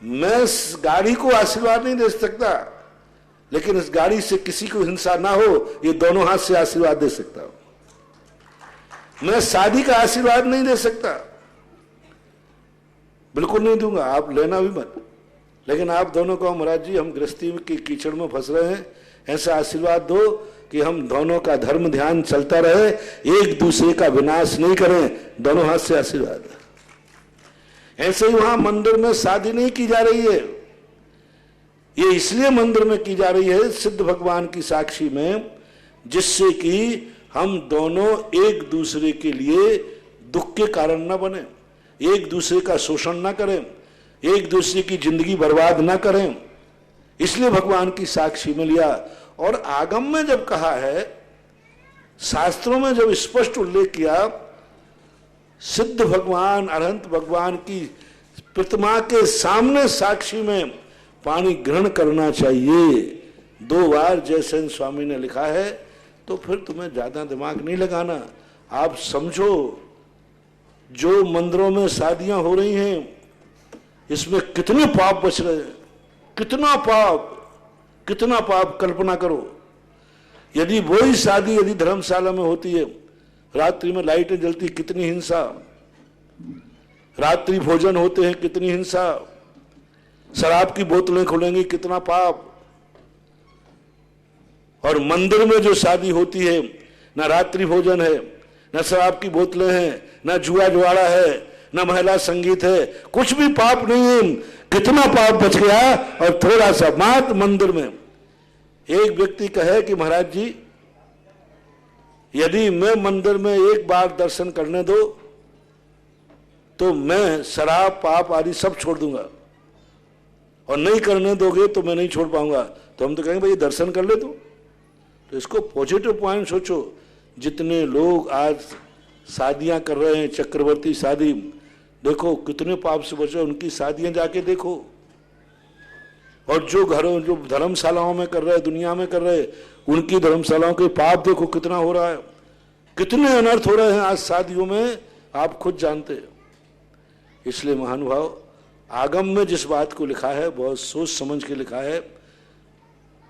मैं इस गाड़ी को आशीर्वाद नहीं दे सकता, लेकिन इस गाड़ी से किसी को हिंसा ना हो ये दोनों हाथ से आशीर्वाद दे सकता हूं। मैं शादी का आशीर्वाद नहीं दे सकता, बिल्कुल नहीं दूंगा, आप लेना भी मत। लेकिन आप दोनों को महाराज जी हम गृहस्थी की कीचड़ में फंस रहे हैं, ऐसा आशीर्वाद दो कि हम दोनों का धर्म ध्यान चलता रहे, एक दूसरे का विनाश नहीं करें। दोनों हाथ से आशीर्वाद। ऐसे ही वहां मंदिर में शादी नहीं की जा रही है, ये इसलिए मंदिर में की जा रही है सिद्ध भगवान की साक्षी में, जिससे कि हम दोनों एक दूसरे के लिए दुख के कारण न बने, एक दूसरे का शोषण न करें, एक दूसरे की जिंदगी बर्बाद न करें। इसलिए भगवान की साक्षी में लिया। और आगम में जब कहा है, शास्त्रों में जब स्पष्ट उल्लेख किया, सिद्ध भगवान अरहंत भगवान की प्रतिमा के सामने साक्षी में पानी ग्रहण करना चाहिए, 2 बार जयसेन स्वामी ने लिखा है, तो फिर तुम्हें ज्यादा दिमाग नहीं लगाना। आप समझो, जो मंदिरों में शादियां हो रही हैं, इसमें कितने पाप बच रहे हैं, कितना पाप कल्पना करो। यदि वही शादी यदि धर्मशाला में होती है, रात्रि में लाइटें जलती, कितनी हिंसा, रात्रि भोजन होते हैं, कितनी हिंसा, शराब की बोतलें खुलेंगी, कितना पाप। और मंदिर में जो शादी होती है, ना रात्रि भोजन है, ना शराब की बोतलें हैं, ना जुआ जुआड़ा है, ना महिला संगीत है, कुछ भी पाप नहीं है। कितना पाप बच गया। और थोड़ा सा मात्र मंदिर में एक व्यक्ति कहे कि महाराज जी यदि मैं मंदिर में एक बार दर्शन करने दो तो मैं शराब पाप आदि सब छोड़ दूंगा, और नहीं करने दोगे तो मैं नहीं छोड़ पाऊंगा। तो हम तो कहेंगे भाई दर्शन कर ले तो इसको पॉजिटिव पॉइंट सोचो। जितने लोग आज शादियां कर रहे हैं, चक्रवर्ती शादी, देखो कितने पाप से बचे, उनकी शादियां जाके देखो। और जो घरों जो धर्मशालाओं में कर रहे, दुनिया में कर रहे, उनकी धर्मशालाओं के पाप देखो कितना हो रहा है, कितने अनर्थ हो रहे हैं आज शादियों में, आप खुद जानते हैं। इसलिए महानुभाव, आगम में जिस बात को लिखा है बहुत सोच समझ के लिखा है।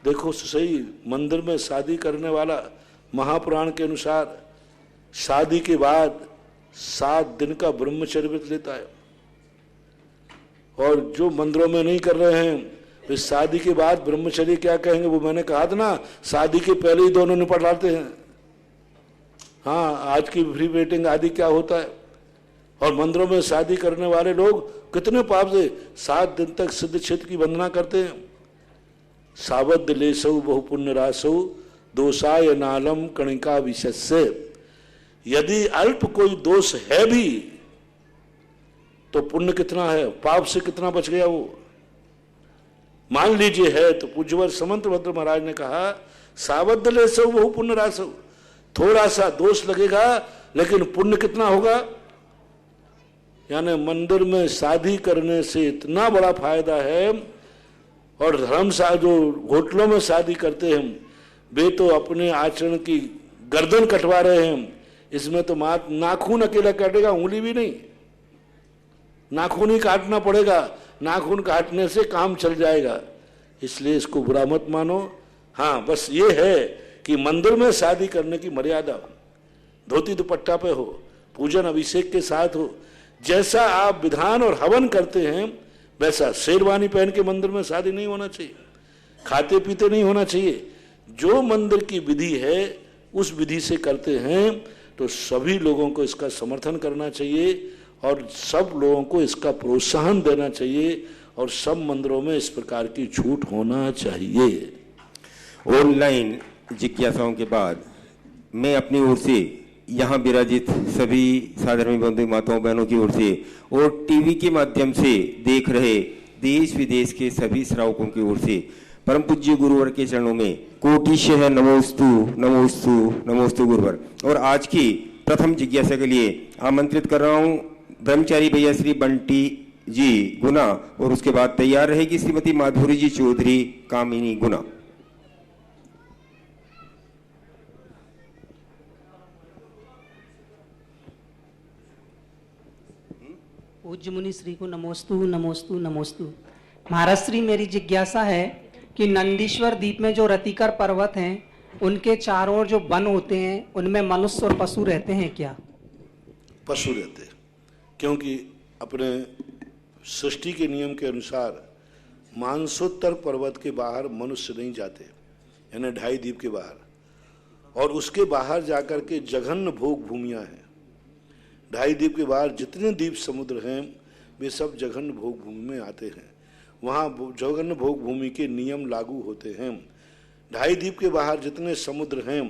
देखो सही, मंदिर में शादी करने वाला महापुराण के अनुसार शादी के बाद 7 दिन का ब्रह्मचर्य व्रत लेता है। और जो मंदिरों में नहीं कर रहे हैं, वे शादी के बाद ब्रह्मचर्य क्या कहेंगे, वो मैंने कहा था ना, शादी के पहले ही दोनों निपट लाते हैं। हाँ, आज की प्री वेडिंग आदि क्या होता है। और मंदिरों में शादी करने वाले लोग कितने पाप से 7 दिन तक सिद्ध क्षेत्र की वंदना करते हैं। सावध लेसौ बहुपुण्य रासौ दोषाय नालम कणिका विशस्य। यदि अल्प कोई दोष है भी तो पुण्य कितना है, पाप से कितना बच गया वो। मान लीजिए है तो पूज्यवर समंत भद्र महाराज ने कहा सावध लेसौ बहुपुण्य रासौ, थोड़ा सा दोष लगेगा लेकिन पुण्य कितना होगा। यानी मंदिर में शादी करने से इतना बड़ा फायदा है। और धर्मशाला जो होटलों में शादी करते हैं, वे तो अपने आचरण की गर्दन कटवा रहे हैं। इसमें तो नाखून अकेला काटेगा, उंगली भी नहीं, नाखून ही काटना पड़ेगा, नाखून काटने से काम चल जाएगा। इसलिए इसको बुरा मत मानो। हाँ, बस ये है कि मंदिर में शादी करने की मर्यादा धोती दुपट्टा पे हो, पूजन अभिषेक के साथ हो। जैसा आप विधान और हवन करते हैं वैसा शेरवानी पहन के मंदिर में शादी नहीं होना चाहिए, खाते पीते नहीं होना चाहिए। जो मंदिर की विधि है उस विधि से करते हैं तो सभी लोगों को इसका समर्थन करना चाहिए और सब लोगों को इसका प्रोत्साहन देना चाहिए और सब मंदिरों में इस प्रकार की छूट होना चाहिए। ऑनलाइन जिज्ञासाओं के बाद मैं अपनी ओर से यहाँ विराजित सभी साधर्मी बंधु माताओं बहनों की ओर से और टीवी के माध्यम से देख रहे देश विदेश के सभी श्रावकों की ओर से परम पूज्य गुरुवर के चरणों में कोटिशः नमोस्तु नमोस्तु नमोस्तु गुरुवर। और आज की प्रथम जिज्ञासा के लिए आमंत्रित कर रहा हूँ ब्रह्मचारी भैया श्री बंटी जी गुना, और उसके बाद तैयार रहेगी श्रीमती माधुरी जी चौधरी कामिनी गुना। पूज्य मुनि श्री को नमोस्तु नमोस्तु नमोस्तु। महाराज श्री, मेरी जिज्ञासा है कि नंदीश्वर द्वीप में जो रतिकर पर्वत हैं उनके चारों ओर जो वन होते हैं उनमें मनुष्य और पशु रहते हैं क्या? पशु रहते हैं, क्योंकि अपने सृष्टि के नियम के अनुसार मानसोत्तर पर्वत के बाहर मनुष्य नहीं जाते, यानी 2.5 द्वीप के बाहर, और उसके बाहर जाकर के जघन्य भोग भूमियाँ हैं। 2.5 द्वीप के बाहर जितने द्वीप समुद्र हैं वे सब जघन्य भोग भूमि में आते हैं। वहाँ जघन्य भोग भूमि के नियम लागू होते हैं। 2.5 द्वीप के बाहर जितने समुद्र हैं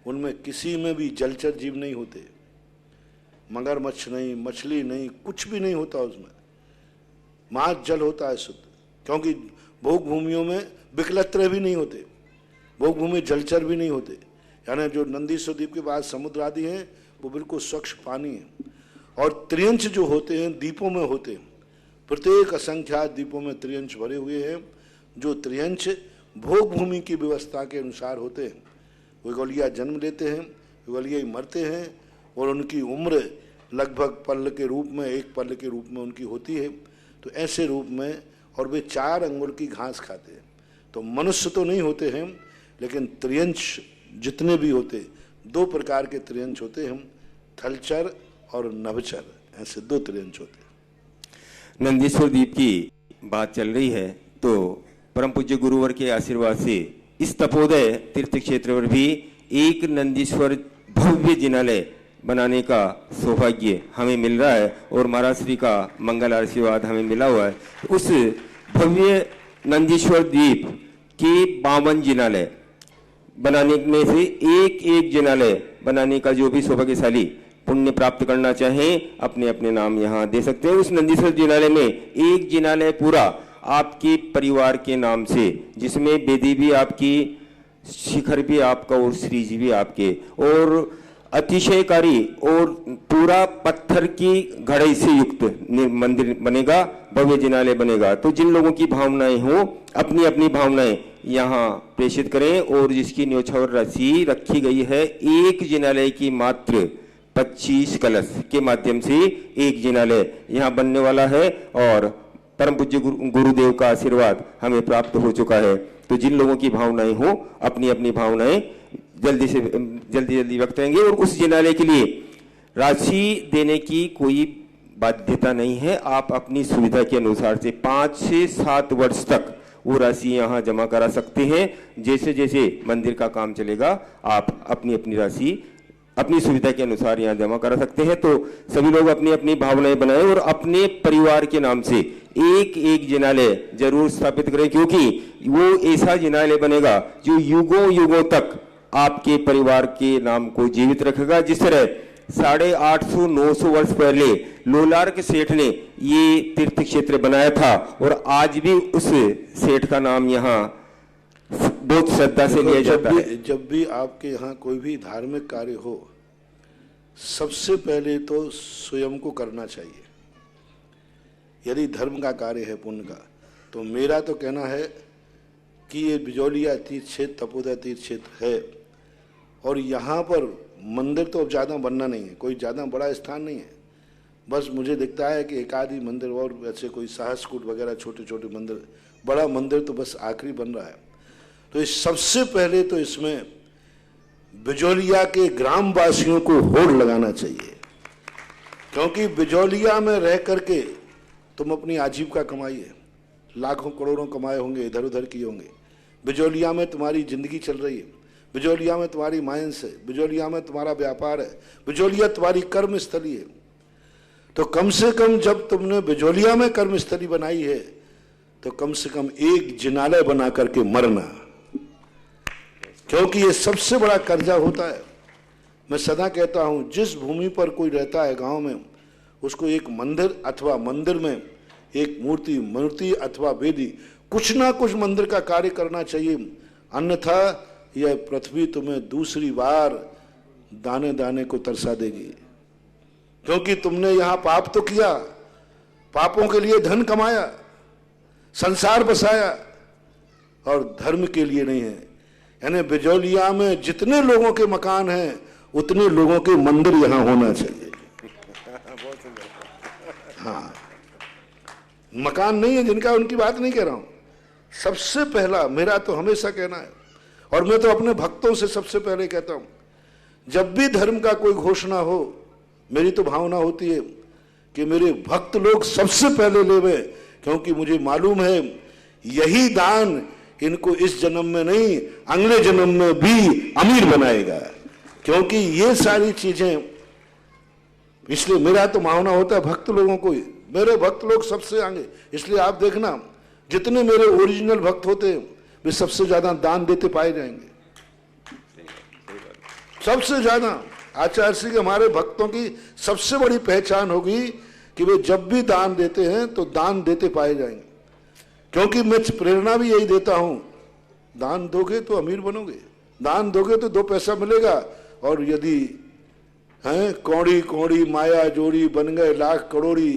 उनमें किसी में भी जलचर जीव नहीं होते, मगरमच्छ नहीं, मछली नहीं, कुछ भी नहीं होता उसमें। माँ जल होता है शुद्ध, क्योंकि भोग भूमियों में विकलत्र भी नहीं होते, भोग भूमि जलचर भी नहीं होते। यानी जो नंदीश्वर द्वीप के बाद समुद्र आदि हैं वो बिल्कुल स्वच्छ पानी है। और त्रियंश जो होते हैं द्वीपों में होते हैं, प्रत्येक असंख्यात द्वीपों में त्रियंश भरे हुए हैं, जो त्रियंश भोग भूमि की व्यवस्था के अनुसार होते हैं। युगलिया जन्म लेते हैं, युगलिया ही मरते हैं, और उनकी उम्र लगभग पल्ल के रूप में, एक पल्ल के रूप में उनकी होती है। तो ऐसे रूप में, और वे 4 अंगुल की घास खाते हैं। तो मनुष्य तो नहीं होते हैं, लेकिन त्रियंश जितने भी होते, 2 प्रकार के त्रियंश होते हैं, थलचर और नभचर, ऐसे 2 त्रियंश होते हैं। नंदीश्वर द्वीप की बात चल रही है, तो परम पूज्य गुरुवर के आशीर्वाद से इस तपोदय तीर्थ क्षेत्र पर भी एक नंदीश्वर भव्य जिनालय बनाने का सौभाग्य हमें मिल रहा है, और महाराज श्री का मंगल आशीर्वाद हमें मिला हुआ है। उस भव्य नंदीश्वर द्वीप के 52 जिनालय बनाने में से एक जिनालय बनाने का जो भी सौभाग्यशाली पुण्य प्राप्त करना चाहें, अपने अपने नाम यहाँ दे सकते हैं। उस नंदीश्वर जिनालय में एक जिनालय पूरा आपके परिवार के नाम से, जिसमें वेदी भी आपकी, शिखर भी आपका और श्री जी भी आपके, और अतिशयकारी और पूरा पत्थर की घड़ई से युक्त मंदिर बनेगा, भव्य जिनालय बनेगा। तो जिन लोगों की भावनाएं हो, अपनी अपनी भावनाएं यहाँ प्रेषित करें, और जिसकी न्योछावर राशि रखी गई है एक जिनालय की मात्र 25 कलश के माध्यम से एक जिनालय यहाँ बनने वाला है, और परम पूज्य गुरुदेव का आशीर्वाद हमें प्राप्त हो चुका है। तो जिन लोगों की भावनाएं हो, अपनी अपनी भावनाएं जल्दी व्यक्त करेंगे, और उस जिनालय के लिए राशि देने की कोई बाध्यता नहीं है। आप अपनी सुविधा के अनुसार से 5 से 7 वर्ष तक वो राशि यहाँ जमा करा सकते हैं। जैसे जैसे मंदिर का काम चलेगा, आप अपनी अपनी राशि अपनी सुविधा के अनुसार यहाँ जमा करा सकते हैं। तो सभी लोग अपनी अपनी भावनाएं बनाएं, और अपने परिवार के नाम से एक जिनालय जरूर स्थापित करें, क्योंकि वो ऐसा जिनालय बनेगा जो युगों युगों तक आपके परिवार के नाम को जीवित रखेगा। जिस तरह 850-900 वर्ष पहले लोलार्क सेठ ने ये तीर्थ क्षेत्र बनाया था, और आज भी उस सेठ का नाम यहाँ बहुत श्रद्धा से लिया जाता है। जब भी आपके यहाँ कोई भी धार्मिक कार्य हो, सबसे पहले तो स्वयं को करना चाहिए। यदि धर्म का कार्य है, पुण्य का, तो मेरा तो कहना है कि ये बिजौलिया तीर्थ क्षेत्र, तपोदय तीर्थ क्षेत्र है, और यहाँ पर मंदिर तो अब ज़्यादा बनना नहीं है, कोई ज़्यादा बड़ा स्थान नहीं है। बस मुझे दिखता है कि एक आधी मंदिर और ऐसे कोई सहस्रकूट वगैरह छोटे छोटे मंदिर, बड़ा मंदिर तो बस आखिरी बन रहा है। तो इस सबसे पहले तो इसमें बिजौलिया के ग्रामवासियों को होड़ लगाना चाहिए, क्योंकि बिजौलिया में रह करके तुम अपनी आजीविका कमाइए, लाखों करोड़ों कमाए होंगे, इधर उधर किए होंगे। बिजौलिया में तुम्हारी जिंदगी चल रही है, बिजौलिया में तुम्हारी माइंस है, बिजौलिया में तुम्हारा व्यापार है, बिजौलिया तुम्हारी कर्मस्थली है। तो कम से कम जब तुमने बिजौलिया में कर्मस्थली बनाई है, तो कम से कम एक जिनालय बना करके मरना, क्योंकि ये सबसे बड़ा कर्जा होता है। मैं सदा कहता हूं, जिस भूमि पर कोई रहता है गांव में, उसको एक मंदिर अथवा मंदिर में एक मूर्ति अथवा वेदी, कुछ ना कुछ मंदिर का कार्य करना चाहिए। अन्यथा यह पृथ्वी तुम्हें दूसरी बार दाने दाने को तरसा देगी, क्योंकि तुमने यहां पाप तो किया, पापों के लिए धन कमाया, संसार बसाया, और धर्म के लिए नहीं है। यानी बिजौलिया में जितने लोगों के मकान हैं, उतने लोगों के मंदिर यहां होना चाहिए। हाँ, मकान नहीं है जिनका, उनकी बात नहीं कह रहा हूं। सबसे पहला मेरा तो हमेशा कहना है, और मैं तो अपने भक्तों से सबसे पहले कहता हूं, जब भी धर्म का कोई घोषणा हो, मेरी तो भावना होती है कि मेरे भक्त लोग सबसे पहले लेवे, क्योंकि मुझे मालूम है यही दान इनको इस जन्म में नहीं अगले जन्म में भी अमीर बनाएगा। क्योंकि ये सारी चीजें, इसलिए मेरा तो मानना होता है भक्त लोगों को, मेरे भक्त लोग सबसे आगे। इसलिए आप देखना जितने मेरे ओरिजिनल भक्त होते हैं वे सबसे ज्यादा दान देते पाए जाएंगे, सबसे ज्यादा। आचार्य श्री के हमारे भक्तों की सबसे बड़ी पहचान होगी कि वे जब भी दान देते हैं तो दान देते पाए जाएंगे। क्योंकि मैं प्रेरणा भी यही देता हूं, दान दोगे तो अमीर बनोगे, दान दोगे तो 2 पैसा मिलेगा, और यदि हैं कौड़ी कौड़ी माया जोड़ी बन गए लाख करोड़ी,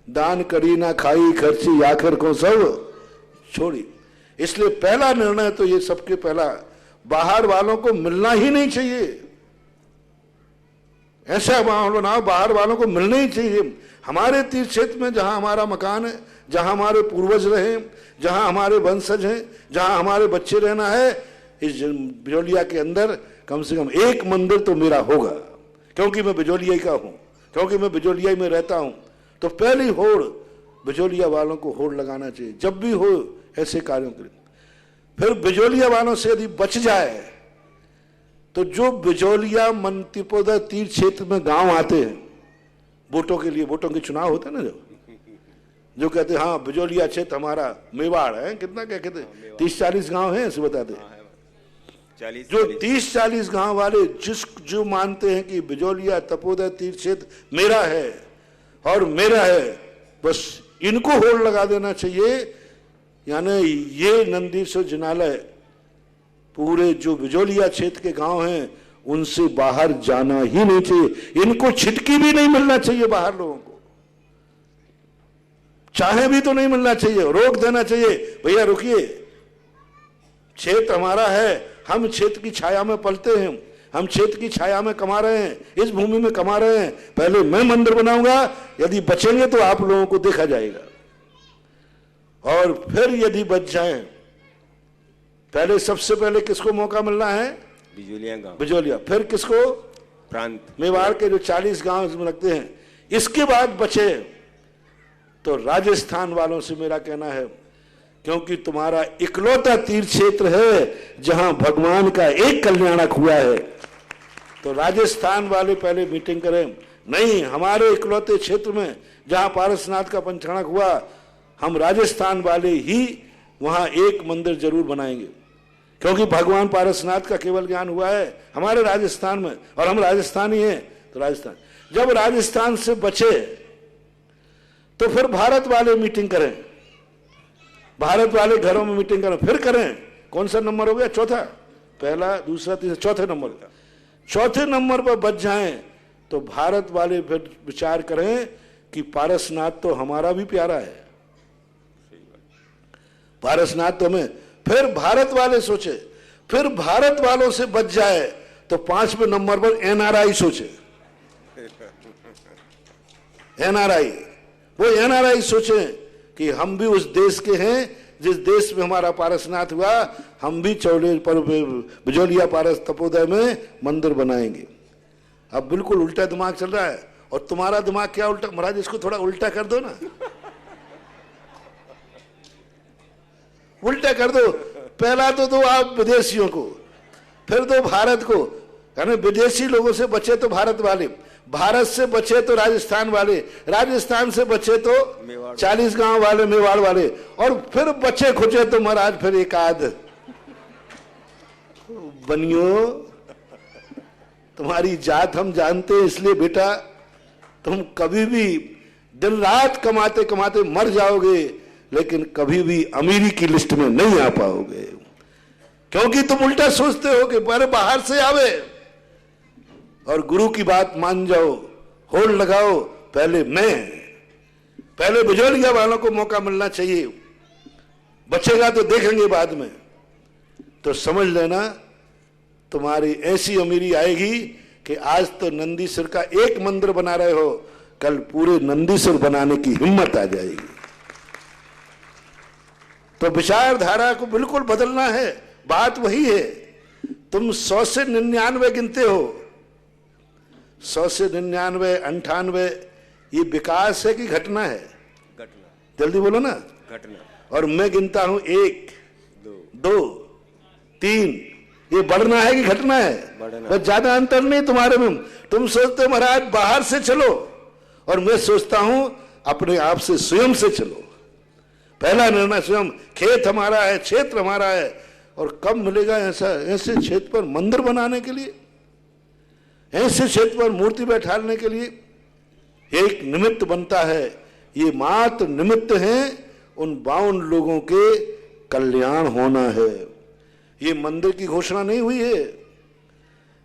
दान करी ना खाई खर्ची आखिर को सब छोड़ी। इसलिए पहला निर्णय तो ये सबके पहला, बाहर वालों को मिलना ही नहीं चाहिए। ऐसा माहौल बनाओ बाहर वालों को मिलना ही चाहिए। हमारे तीर्थ क्षेत्र में जहां हमारा मकान है, जहां हमारे पूर्वज रहे, जहां हमारे वंशज हैं, जहां हमारे बच्चे रहना है, इस बिजोलिया के अंदर कम से कम एक मंदिर तो मेरा होगा, क्योंकि मैं बिजोलिया का हूं, क्योंकि मैं बिजोलिया में रहता हूं। तो पहली होड़ बिजोलिया वालों को होड़ लगाना चाहिए जब भी हो ऐसे कार्यों के लिए। फिर बिजोलिया वालों से यदि बच जाए तो जो बिजोलिया मंतिपोदा तीर्थ क्षेत्र में गांव आते हैं वोटों के लिए, वोटों के चुनाव होते हैं ना, जो कहते हैं हाँ बिजोलिया क्षेत्र हमारा मेवाड़ है, कितना क्या कहते हैं 30-40 गांव हैं, ऐसे बताते हैं। जो 30-40 गांव वाले जो मानते हैं कि बिजोलिया तपोदा तीर्थ क्षेत्र मेरा है और मेरा है, बस इनको होड़ लगा देना चाहिए। यानी ये नंदीश्वर जिनालय पूरे जो बिजोलिया क्षेत्र के गांव हैं उनसे बाहर जाना ही नहीं चाहिए, इनको छिटकी भी नहीं मिलना चाहिए बाहर लोगों को, चाहे भी तो नहीं मिलना चाहिए, रोक देना चाहिए, भैया रुकिए, क्षेत्र हमारा है, हम क्षेत्र की छाया में पलते हैं, हम क्षेत्र की छाया में कमा रहे हैं, इस भूमि में कमा रहे हैं, पहले मैं मंदिर बनाऊंगा, यदि बचेंगे तो आप लोगों को देखा जाएगा। और फिर यदि बच जाएं, पहले सबसे पहले किसको मौका मिलना है? बिजोलिया गांव, बिजोलिया, फिर किसको? प्रांत मेवाड़ के जो 40 गांव में लगते हैं, इसके बाद बचे तो राजस्थान वालों से मेरा कहना है, क्योंकि तुम्हारा इकलौता तीर्थ क्षेत्र है जहां भगवान का एक कल्याणक हुआ है, तो राजस्थान वाले पहले मीटिंग करें। नहीं, हमारे इकलौते क्षेत्र में जहां पारसनाथ का पंचाणक हुआ, हम राजस्थान वाले ही वहां एक मंदिर जरूर बनाएंगे, क्योंकि भगवान पारसनाथ का केवल ज्ञान हुआ है हमारे राजस्थान में, और हम राजस्थानी हैं। तो राजस्थान, जब राजस्थान से बचे तो फिर भारत वाले मीटिंग करें, भारत वाले घरों में मीटिंग करें, फिर करें। कौन सा नंबर हो गया? चौथा, पहला दूसरा तीसरा चौथे नंबर का, चौथे नंबर पर बच जाएं तो भारत वाले फिर विचार करें कि पारसनाथ तो हमारा भी प्यारा है, पारसनाथ तो हमें, फिर भारत वाले सोचे, फिर भारत वालों से बच जाए तो 5वें नंबर पर एनआरआई सोचे, एनआरआई, वो एनआरआई सोचे कि हम भी उस देश के हैं जिस देश में हमारा पारसनाथ हुआ, हम भी चौड़े पर बिजोलिया पारस तपोदय में मंदिर बनाएंगे। अब बिल्कुल उल्टा दिमाग चल रहा है, और तुम्हारा दिमाग क्या उल्टा? महाराज इसको थोड़ा उल्टा कर दो ना, उल्टा कर दो। पहला तो दो आप विदेशियों को, फिर दो भारत को, यानी विदेशी लोगों से बचे तो भारत वाले, भारत से बचे तो राजस्थान वाले, राजस्थान से बचे तो 40 गांव वाले, मेवाड़ वाले, और फिर बचे खुचे तो महाराज फिर एक आध बनियो। तुम्हारी जात हम जानते हैं, इसलिए बेटा तुम कभी भी दिन रात कमाते कमाते मर जाओगे, लेकिन कभी भी अमीरी की लिस्ट में नहीं आ पाओगे, क्योंकि तुम उल्टा सोचते हो कि पहले बाहर से आवे, और गुरु की बात मान जाओ, होड़ लगाओ, पहले मैं, पहले बिजोलिया वालों को मौका मिलना चाहिए, बचेगा तो देखेंगे बाद में। तो समझ लेना तुम्हारी ऐसी अमीरी आएगी कि आज तो नंदीश्वर का एक मंदिर बना रहे हो, कल पूरे नंदीश्वर बनाने की हिम्मत आ जाएगी। तो विचारधारा को बिल्कुल बदलना है, बात वही है। तुम 100 से 99 गिनते हो, 100 से 99, 98, ये विकास है कि घटना है? घटना। जल्दी बोलो ना। घटना। और मैं गिनता हूं 1 2 3, ये बढ़ना है कि घटना है? बस ज्यादा अंतर नहीं तुम्हारे में। तुम सोचते हो महाराज बाहर से चलो, और मैं सोचता हूं अपने आप से, स्वयं से चलो। पहला निर्णय स्वयं। खेत हमारा है, क्षेत्र हमारा है, और कब मिलेगा ऐसे क्षेत्र पर मंदिर बनाने के लिए, ऐसे क्षेत्र पर मूर्ति बैठाने के लिए? एक निमित्त बनता है, ये मात्र निमित्त है, उन 52 लोगों के कल्याण होना है। ये मंदिर की घोषणा नहीं हुई है,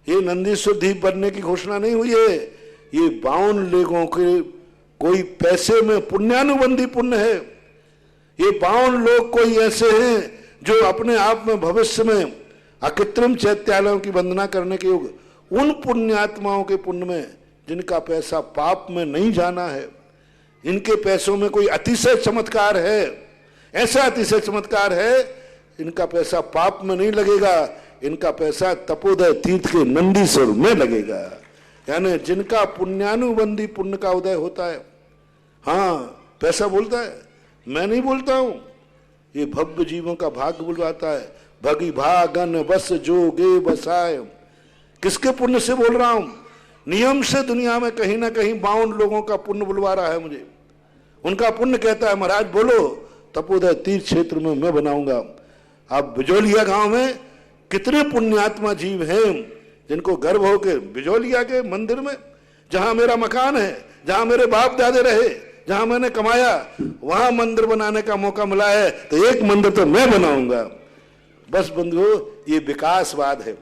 ये नंदीश्वर द्वीप बनने की घोषणा नहीं हुई है। ये 52 लोगों के कोई पैसे में पुण्यानुबंधी पुण्य है। ये 52 लोग कोई ऐसे हैं जो अपने आप में भविष्य में अकृत्रिम चैत्यालयों की वंदना करने के योग, उन पुण्यात्माओं के पुण्य में जिनका पैसा पाप में नहीं जाना है। इनके पैसों में कोई अतिशय चमत्कार है, ऐसा अतिशय चमत्कार है, इनका पैसा पाप में नहीं लगेगा, इनका पैसा तपोदय तीर्थ के नंदीश्वर में लगेगा। यानी जिनका पुण्यानुबंधी पुण्य का उदय होता है। हाँ, पैसा बोलता है, मैं नहीं बोलता हूं, ये भव्य जीवों का भाग्य बुलवाता है। भगी भागन बस जोगे बसाए, किसके पुण्य से बोल रहा हूं? नियम से दुनिया में कहीं ना कहीं 52 लोगों का पुण्य बुलवा रहा है मुझे। उनका पुण्य कहता है महाराज बोलो, तपोदय तीर्थ क्षेत्र में मैं बनाऊंगा। अब बिजोलिया गांव में कितने पुण्यात्मा जीव हैं जिनको गर्व हो के बिजोलिया के मंदिर में, जहां मेरा मकान है, जहां मेरे बाप दादे रहे, जहां मैंने कमाया, वहां मंदिर बनाने का मौका मिला है, तो एक मंदिर तो मैं बनाऊंगा। बस बंधुओं, ये विकासवाद है।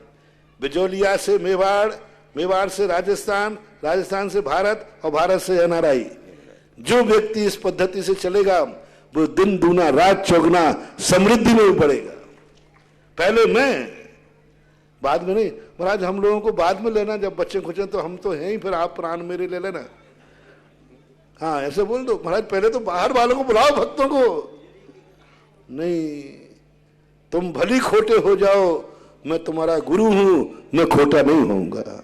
बिजोलिया से मेवाड़, मेवाड़ से राजस्थान, राजस्थान से भारत, और भारत से एनआरआई। जो व्यक्ति इस पद्धति से चलेगा वो दिन दूना रात चौगुना समृद्धि में भी बढ़ेगा। पहले मैं, बाद में नहीं। महाराज हम लोगों को बाद में लेना, जब बच्चे खुचे तो हम तो हैं ही, फिर आप प्राण मेरे ले लेना। हाँ, ऐसे बोल दो महाराज, पहले तो बाहर वालों को बुलाओ, भक्तों को नहीं। तुम भली खोटे हो जाओ, मैं तुम्हारा गुरु हूं, मैं खोटा नहीं होऊंगा।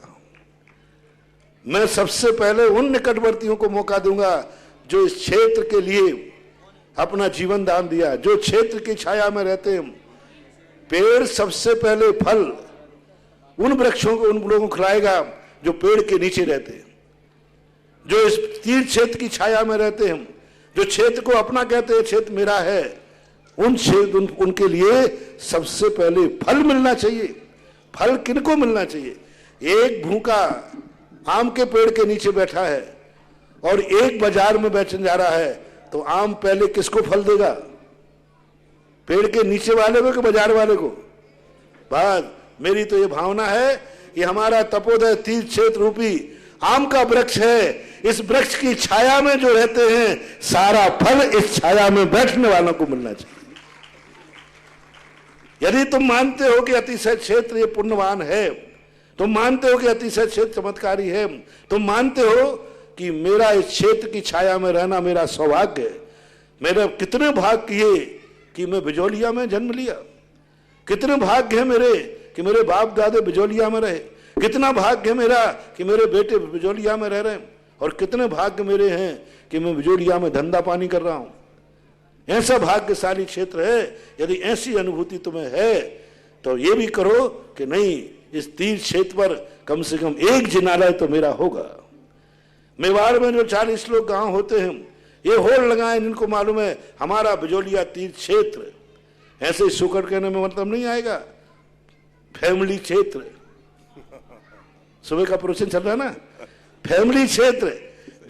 मैं सबसे पहले उन निकटवर्तियों को मौका दूंगा जो इस क्षेत्र के लिए अपना जीवन दान दिया, जो क्षेत्र की छाया में रहते हैं। पेड़ सबसे पहले फल उन वृक्षों को, उन लोगों को खिलाएगा जो पेड़ के नीचे रहते हैं, जो इस तीर्थ क्षेत्र की छाया में रहते हैं, जो क्षेत्र को अपना कहते हैं, क्षेत्र मेरा है। उन क्षेत्र, उनके लिए सबसे पहले फल मिलना चाहिए। फल किनको मिलना चाहिए? एक भूखा आम के पेड़ के नीचे बैठा है और एक बाजार में बेचने जा रहा है, तो आम पहले किसको फल देगा? पेड़ के नीचे वाले को कि बाजार वाले को? बात मेरी तो ये भावना है कि हमारा तपोदय तीर्थ क्षेत्र रूपी आम का वृक्ष है। इस वृक्ष की छाया में जो रहते हैं, सारा फल इस छाया में बैठने वालों को मिलना चाहिए। यदि तुम मानते हो कि अतिशय क्षेत्र ये पुण्यवान है, तुम मानते हो कि अतिशय क्षेत्र चमत्कारी है, तुम मानते हो कि मेरा इस क्षेत्र की छाया में रहना मेरा सौभाग्य है। मेरे कितने भाग्य किए कि मैं बिजोलिया में जन्म लिया, कितने भाग्य है मेरे कि मेरे बाप दादे बिजोलिया में रहे, कितना भाग्य है मेरा कि मेरे बेटे बिजोलिया में रह रहे हैं, और कितने भाग्य मेरे हैं कि मैं बिजोलिया में धंधा पानी कर रहा हूं। ऐसा भाग्यशाली क्षेत्र है। यदि ऐसी अनुभूति तुम्हें है तो ये भी करो कि नहीं, इस तीर्थ क्षेत्र पर कम से कम एक जिनालय तो मेरा होगा। मेवाड़ में जो 40 लोग गांव होते हैं, ये होड़ लगाए, इनको मालूम है हमारा बिजोलिया तीर्थ क्षेत्र। ऐसे ही सुकड़ कहने में मतलब नहीं आएगा, फैमिली क्षेत्र। सुबह का प्रवचन चल रहा है ना, फैमिली क्षेत्र।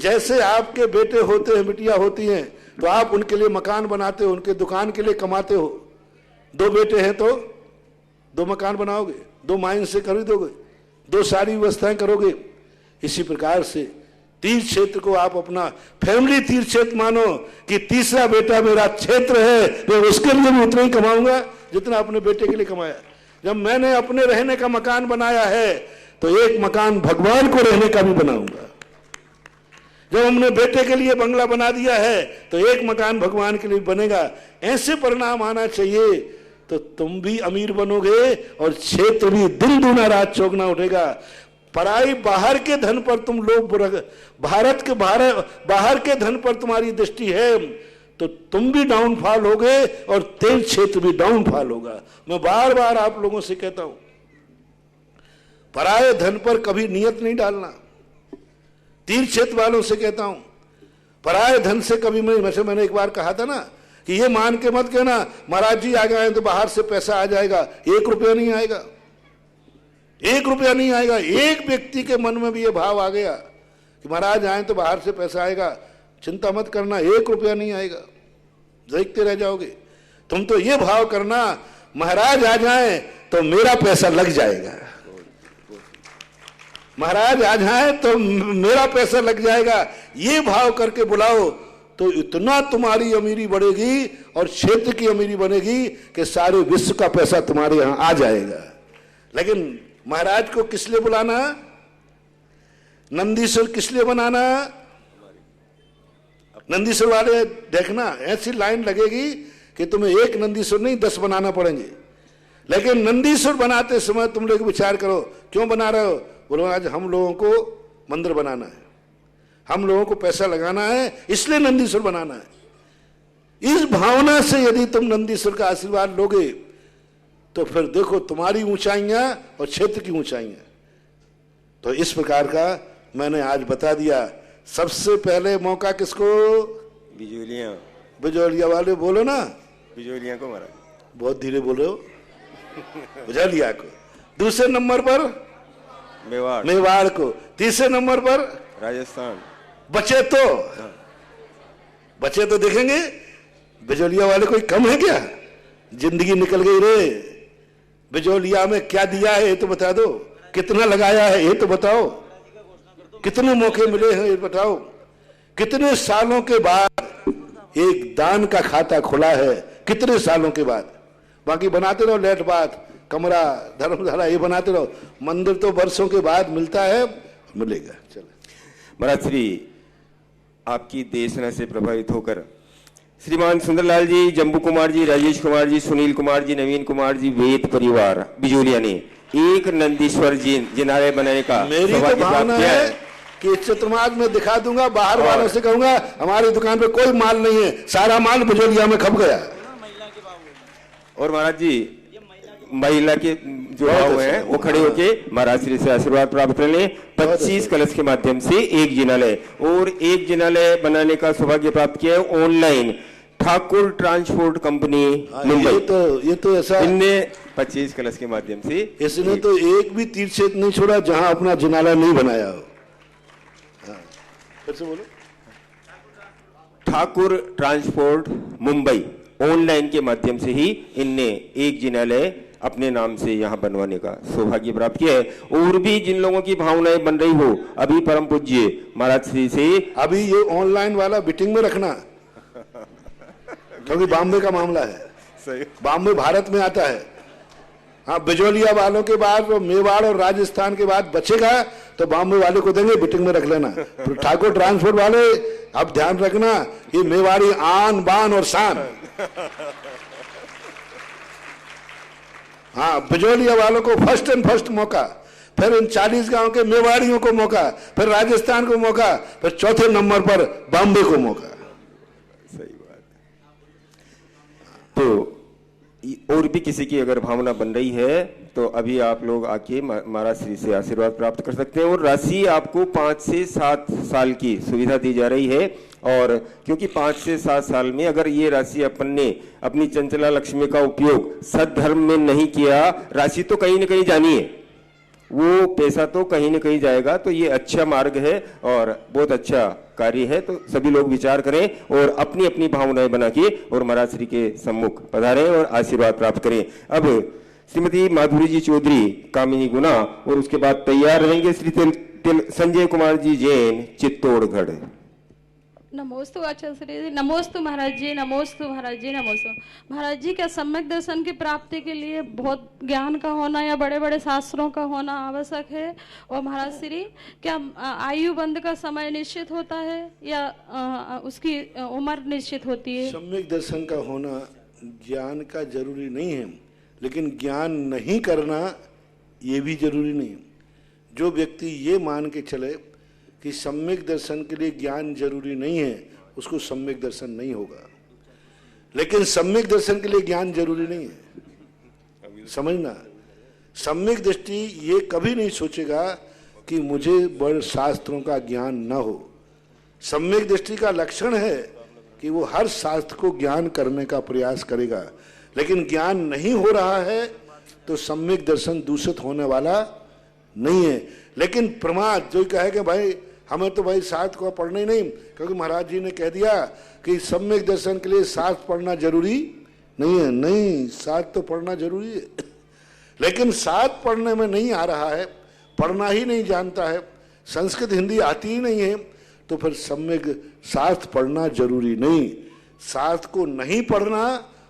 जैसे आपके बेटे होते हैं, बिटिया होती हैं, तो आप उनके लिए मकान बनाते हो, उनके दुकान के लिए कमाते हो। 2 बेटे हैं तो 2 मकान बनाओगे, 2 माइन से खरीदोगे, 2 सारी व्यवस्थाएं करोगे। इसी प्रकार से तीर्थ क्षेत्र को आप अपना फैमिली तीर्थ क्षेत्र मानो कि तीसरा बेटा मेरा क्षेत्र है, मैं उसके लिए भी उतना ही कमाऊंगा जितना अपने बेटे के लिए कमाया। जब मैंने अपने रहने का मकान बनाया है तो एक मकान भगवान को रहने का भी बनाऊंगा। जब हमने बेटे के लिए बंगला बना दिया है तो एक मकान भगवान के लिए बनेगा। ऐसे परिणाम आना चाहिए तो तुम भी अमीर बनोगे और क्षेत्र भी दिन दूना रात चौगुना उठेगा। पराई बाहर के धन पर तुम लोग भारत के बाहर के धन पर तुम्हारी दृष्टि है तो तुम भी डाउनफॉल होगे और तीर्थ क्षेत्र भी डाउनफॉल होगा। मैं बार बार आप लोगों से कहता हूं, पराये धन पर कभी नियत नहीं डालना। तीर्थ क्षेत्र वालों से कहता हूं, पराये धन से कभी मैंने एक बार कहा था ना कि ये मान के मत कहना महाराज जी आ गए तो बाहर से पैसा आ जाएगा। 1 रुपया नहीं आएगा, 1 रुपया नहीं आएगा। एक व्यक्ति के मन में भी ये भाव आ गया कि महाराज आए तो बाहर से पैसा आएगा, चिंता मत करना, 1 रुपया नहीं आएगा, देखते रह जाओगे। तुम तो ये भाव करना महाराज आ जाए तो मेरा पैसा लग जाएगा, महाराज आ जाए तो मेरा पैसा लग जाएगा। ये भाव करके बुलाओ तो इतना तुम्हारी अमीरी बढ़ेगी और क्षेत्र की अमीरी बनेगी कि सारे विश्व का पैसा तुम्हारे यहां आ जाएगा। लेकिन महाराज को किस लिए बुलाना, नंदीश्वर किस लिए बनाना? नंदीश्वर वाले देखना ऐसी लाइन लगेगी कि तुम्हें 1 नंदीश्वर नहीं 10 बनाना पड़ेंगे। लेकिन नंदीश्वर बनाते समय तुम लोग विचार करो, क्यों बना रहे हो? बोलो आज हम लोगों को मंदिर बनाना है, हम लोगों को पैसा लगाना है, इसलिए नंदीश्वर बनाना है। इस भावना से यदि तुम नंदीश्वर का आशीर्वाद लोगे तो फिर देखो तुम्हारी ऊंचाइयां और क्षेत्र की ऊंचाइयां। तो इस प्रकार का मैंने आज बता दिया। सबसे पहले मौका किसको? बिजोलिया वाले बोलो ना, बिजोलिया को मारा, बहुत धीरे बोलो, बिजोलिया को। दूसरे नंबर पर मेवाड़ को। तीसरे नंबर पर राजस्थान। बचे तो देखेंगे। बिजोलिया वाले कोई कम है क्या? जिंदगी निकल गई रे। बिजोलिया में क्या दिया है ये तो बता दो, कितना लगाया है ये तो बताओ, कितने मौके मिले हैं ये बताओ, कितने सालों के बाद एक दान का खाता खुला है, कितने सालों के बाद। बाकी बनाते रहो लेट बात, कमरा, धर्मशाला, ये बनाते रहो। मंदिर तो वर्षों के बाद मिलता है, मिलेगा। चलो महाराज श्री आपकी देशना से प्रभावित होकर श्रीमान सुंदरलाल जी, जम्बू कुमार जी, राजेश कुमार जी, सुनील कुमार जी, नवीन कुमार जी, वेद परिवार बिजोलिया ने एक नंदीश्वर जी जिनालय बनाने का मेरी तो भावना है कि चतुर्मास में दिखा दूंगा। बाहर वालों से कहूंगा हमारी दुकान पे कोई माल नहीं है, सारा माल बिजोलिया में खप गया। और महाराज जी महिला के जो भाव हैं वो खड़े होके महाराज श्री से आशीर्वाद प्राप्त कर लें। 25 कलश के माध्यम से एक जिनालय और एक जिनालय बनाने का सौभाग्य प्राप्त किया है online Thakur transport company Mumbai. ये तो ऐसा इनने 25 कलश के माध्यम से इसने तो एक भी तीर्थ क्षेत्र नहीं छोड़ा जहां अपना जिनालय नहीं बनाया हो। फिर से बोलो। ठाकुर ट्रांसपोर्ट मुंबई ऑनलाइन के माध्यम से ही इनने एक जिनालय अपने नाम से यहाँ बनवाने का सौभाग्य प्राप्त किया है। और भी जिन लोगों की भावनाएं बन रही हो, अभी परम पूज्य महाराज श्री से अभी ये ऑनलाइन वाला बीटिंग में रखना क्योंकि बॉम्बे का मामला है। सही। बॉम्बे भारत में आता है। हाँ, बिजोलिया वालों के बाद वो मेवाड़ और राजस्थान के बाद बचेगा तो बॉम्बे वाले को देंगे, बीटिंग में रख लेना। तो ठाकुर ट्रांसपोर्ट वाले अब ध्यान रखना, ये मेवाड़ी आन बान और शान। हाँ, बिजोलिया वालों को फर्स्ट मौका, फिर इन 40 गांव के मेवाड़ियों को मौका, फिर राजस्थान को मौका, फिर चौथे नंबर पर बॉम्बे को मौका। सही बात। तो और भी किसी की अगर भावना बन रही है तो अभी आप लोग आके महाराज श्री से आशीर्वाद प्राप्त कर सकते हैं। और राशि आपको 5 से 7 साल की सुविधा दी जा रही है। और क्योंकि 5 से 7 साल में अगर ये राशि अपन ने अपनी चंचला लक्ष्मी का उपयोग सद्धर्म में नहीं किया, राशि तो कहीं न कहीं जानी है, वो पैसा तो कहीं न कहीं जाएगा। तो ये अच्छा मार्ग है और बहुत अच्छा कार्य है। तो सभी लोग विचार करें और अपनी अपनी भावनाएं बना के और महाराज श्री के सम्मुख पधारें और आशीर्वाद प्राप्त करें। अब श्रीमती माधुरी जी चौधरी कामिनी गुना और उसके बाद तैयार रहेंगे श्री संजय कुमार जी जैन चित्तौड़गढ़। नमोस्तु आचार्य श्री जी, नमोस्तु महाराज जी, नमोस्तु महाराज जी, नमोस्तु महाराज जी। क्या सम्यक दर्शन की प्राप्ति के लिए बहुत ज्ञान का होना या बड़े बड़े शास्त्रों का होना आवश्यक है? और महाराज श्री क्या आयु बंद का समय निश्चित होता है या उसकी उम्र निश्चित होती है? सम्यक दर्शन का होना ज्ञान का जरूरी नहीं है, लेकिन ज्ञान नहीं करना ये भी जरूरी नहीं है। जो व्यक्ति ये मान के चले कि सम्यक दर्शन के लिए ज्ञान जरूरी नहीं है, उसको सम्यक दर्शन नहीं होगा। लेकिन सम्यक दर्शन के लिए ज्ञान जरूरी नहीं है, समझना। सम्यक दृष्टि ये कभी नहीं सोचेगा कि मुझे बड़े शास्त्रों का ज्ञान न हो। सम्यक दृष्टि का लक्षण है कि वो हर शास्त्र को ज्ञान करने का प्रयास करेगा। लेकिन ज्ञान नहीं हो रहा है तो सम्यक दर्शन दूषित होने वाला नहीं है। लेकिन प्रमाद जो कहे कि भाई हमें तो भाई शास्त्र को पढ़ना ही नहीं, क्योंकि महाराज जी ने कह दिया कि सम्यक दर्शन के लिए शास्त्र पढ़ना जरूरी नहीं है। नहीं, शास्त्र तो पढ़ना जरूरी है, लेकिन शास्त्र पढ़ने में नहीं आ रहा है, पढ़ना ही नहीं जानता है, संस्कृत हिंदी आती ही नहीं है, तो फिर सम्यक शास्त्र पढ़ना जरूरी नहीं। शास्त्र को नहीं पढ़ना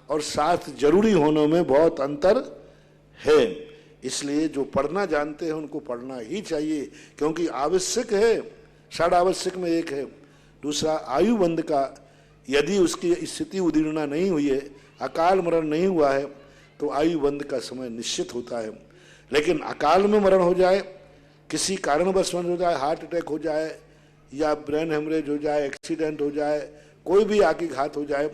और शास्त्र जरूरी होने में बहुत अंतर है। इसलिए जो पढ़ना जानते हैं उनको पढ़ना ही चाहिए, क्योंकि आवश्यक है, षड आवश्यक में एक है। दूसरा आयु बंध का, यदि उसकी स्थिति उदीर्णा नहीं हुई है, अकाल मरण नहीं हुआ है, तो आयु बंध का समय निश्चित होता है। लेकिन अकाल में मरण हो जाए, किसी कारणवश मरण हो जाए, हार्ट अटैक हो जाए या ब्रेन हेमरेज हो जाए, एक्सीडेंट हो जाए, कोई भी आगे घात हो जाए,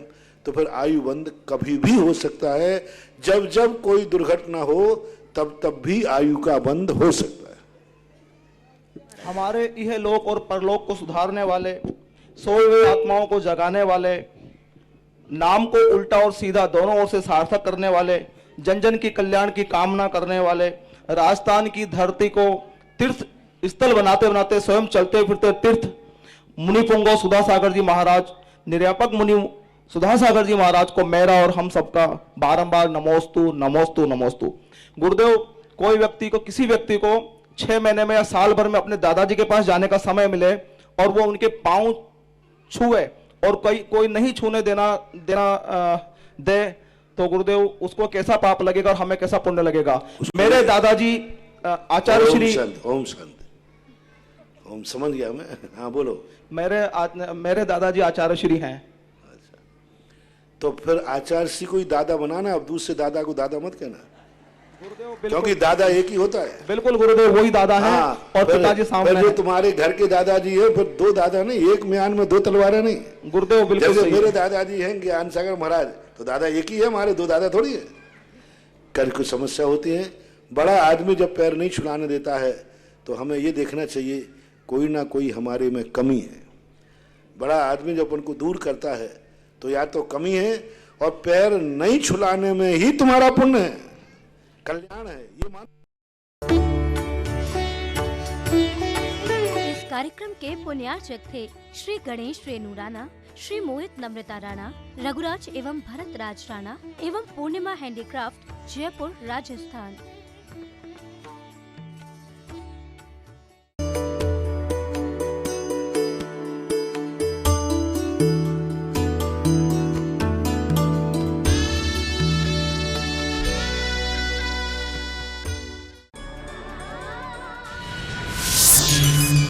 तो फिर आयु बंध कभी भी हो सकता है। जब जब कोई दुर्घटना हो तब तब भी आयु का बंध हो सकता है। हमारे यह लोक और परलोक को सुधारने वाले, सोए हुए आत्माओं को जगाने वाले, नाम को उल्टा और सीधा दोनों ओर से सार्थक करने वाले, जन जन की कल्याण की कामना करने वाले, राजस्थान की धरती को तीर्थ स्थल बनाते बनाते स्वयं चलते फिरते तीर्थ मुनि पुंगव सुधा सागर जी महाराज, निर्यापक मुनि सुधा सागर जी महाराज को मेरा और हम सबका बारंबार नमोस्तु नमोस्तु नमोस्तु। गुरुदेव, कोई व्यक्ति को, किसी व्यक्ति को 6 महीने में या साल भर में अपने दादाजी के पास जाने का समय मिले और वो उनके पांव छुए और कोई नहीं छूने दे, तो गुरुदेव उसको कैसा पाप लगेगा और हमें कैसा पुण्य लगेगा। मेरे दादाजी आचार्य श्री ओम शांति, ओम समझ गया मैं। हाँ बोलो। मेरे दादाजी आचार्य श्री हैं। अच्छा, तो फिर आचार्य श्री को ही दादा बनाना, अब दूसरे दादा को दादा मत कहना, क्योंकि दादा एक ही होता है। बिल्कुल गुरुदेव, वही दादा है। और पिताजी सामने जो तुम्हारे घर के दादाजी है, फिर 2 दादा नहीं, एक म्यान में 2 तलवारें नहीं। गुरुदेव बिल्कुल जैसे मेरे दादाजी हैं ज्ञान सागर महाराज, तो दादा एक ही है, हमारे 2 दादा थोड़ी है। कल कुछ समस्या होती है। बड़ा आदमी जब पैर नहीं छुलाने देता है तो हमें ये देखना चाहिए कोई ना कोई हमारे में कमी है। बड़ा आदमी जब उनको दूर करता है तो या तो कमी है, और पैर नहीं छुलाने में ही तुम्हारा पुण्य है, कल्याण है, ये मान। इस कार्यक्रम के पुण्यार्चक थे श्री गणेश रेणु राणा, श्री मोहित नम्रता राणा, रघुराज एवं भरत राज राणा एवं पूर्णिमा हैंडीक्राफ्ट, जयपुर, राजस्थान।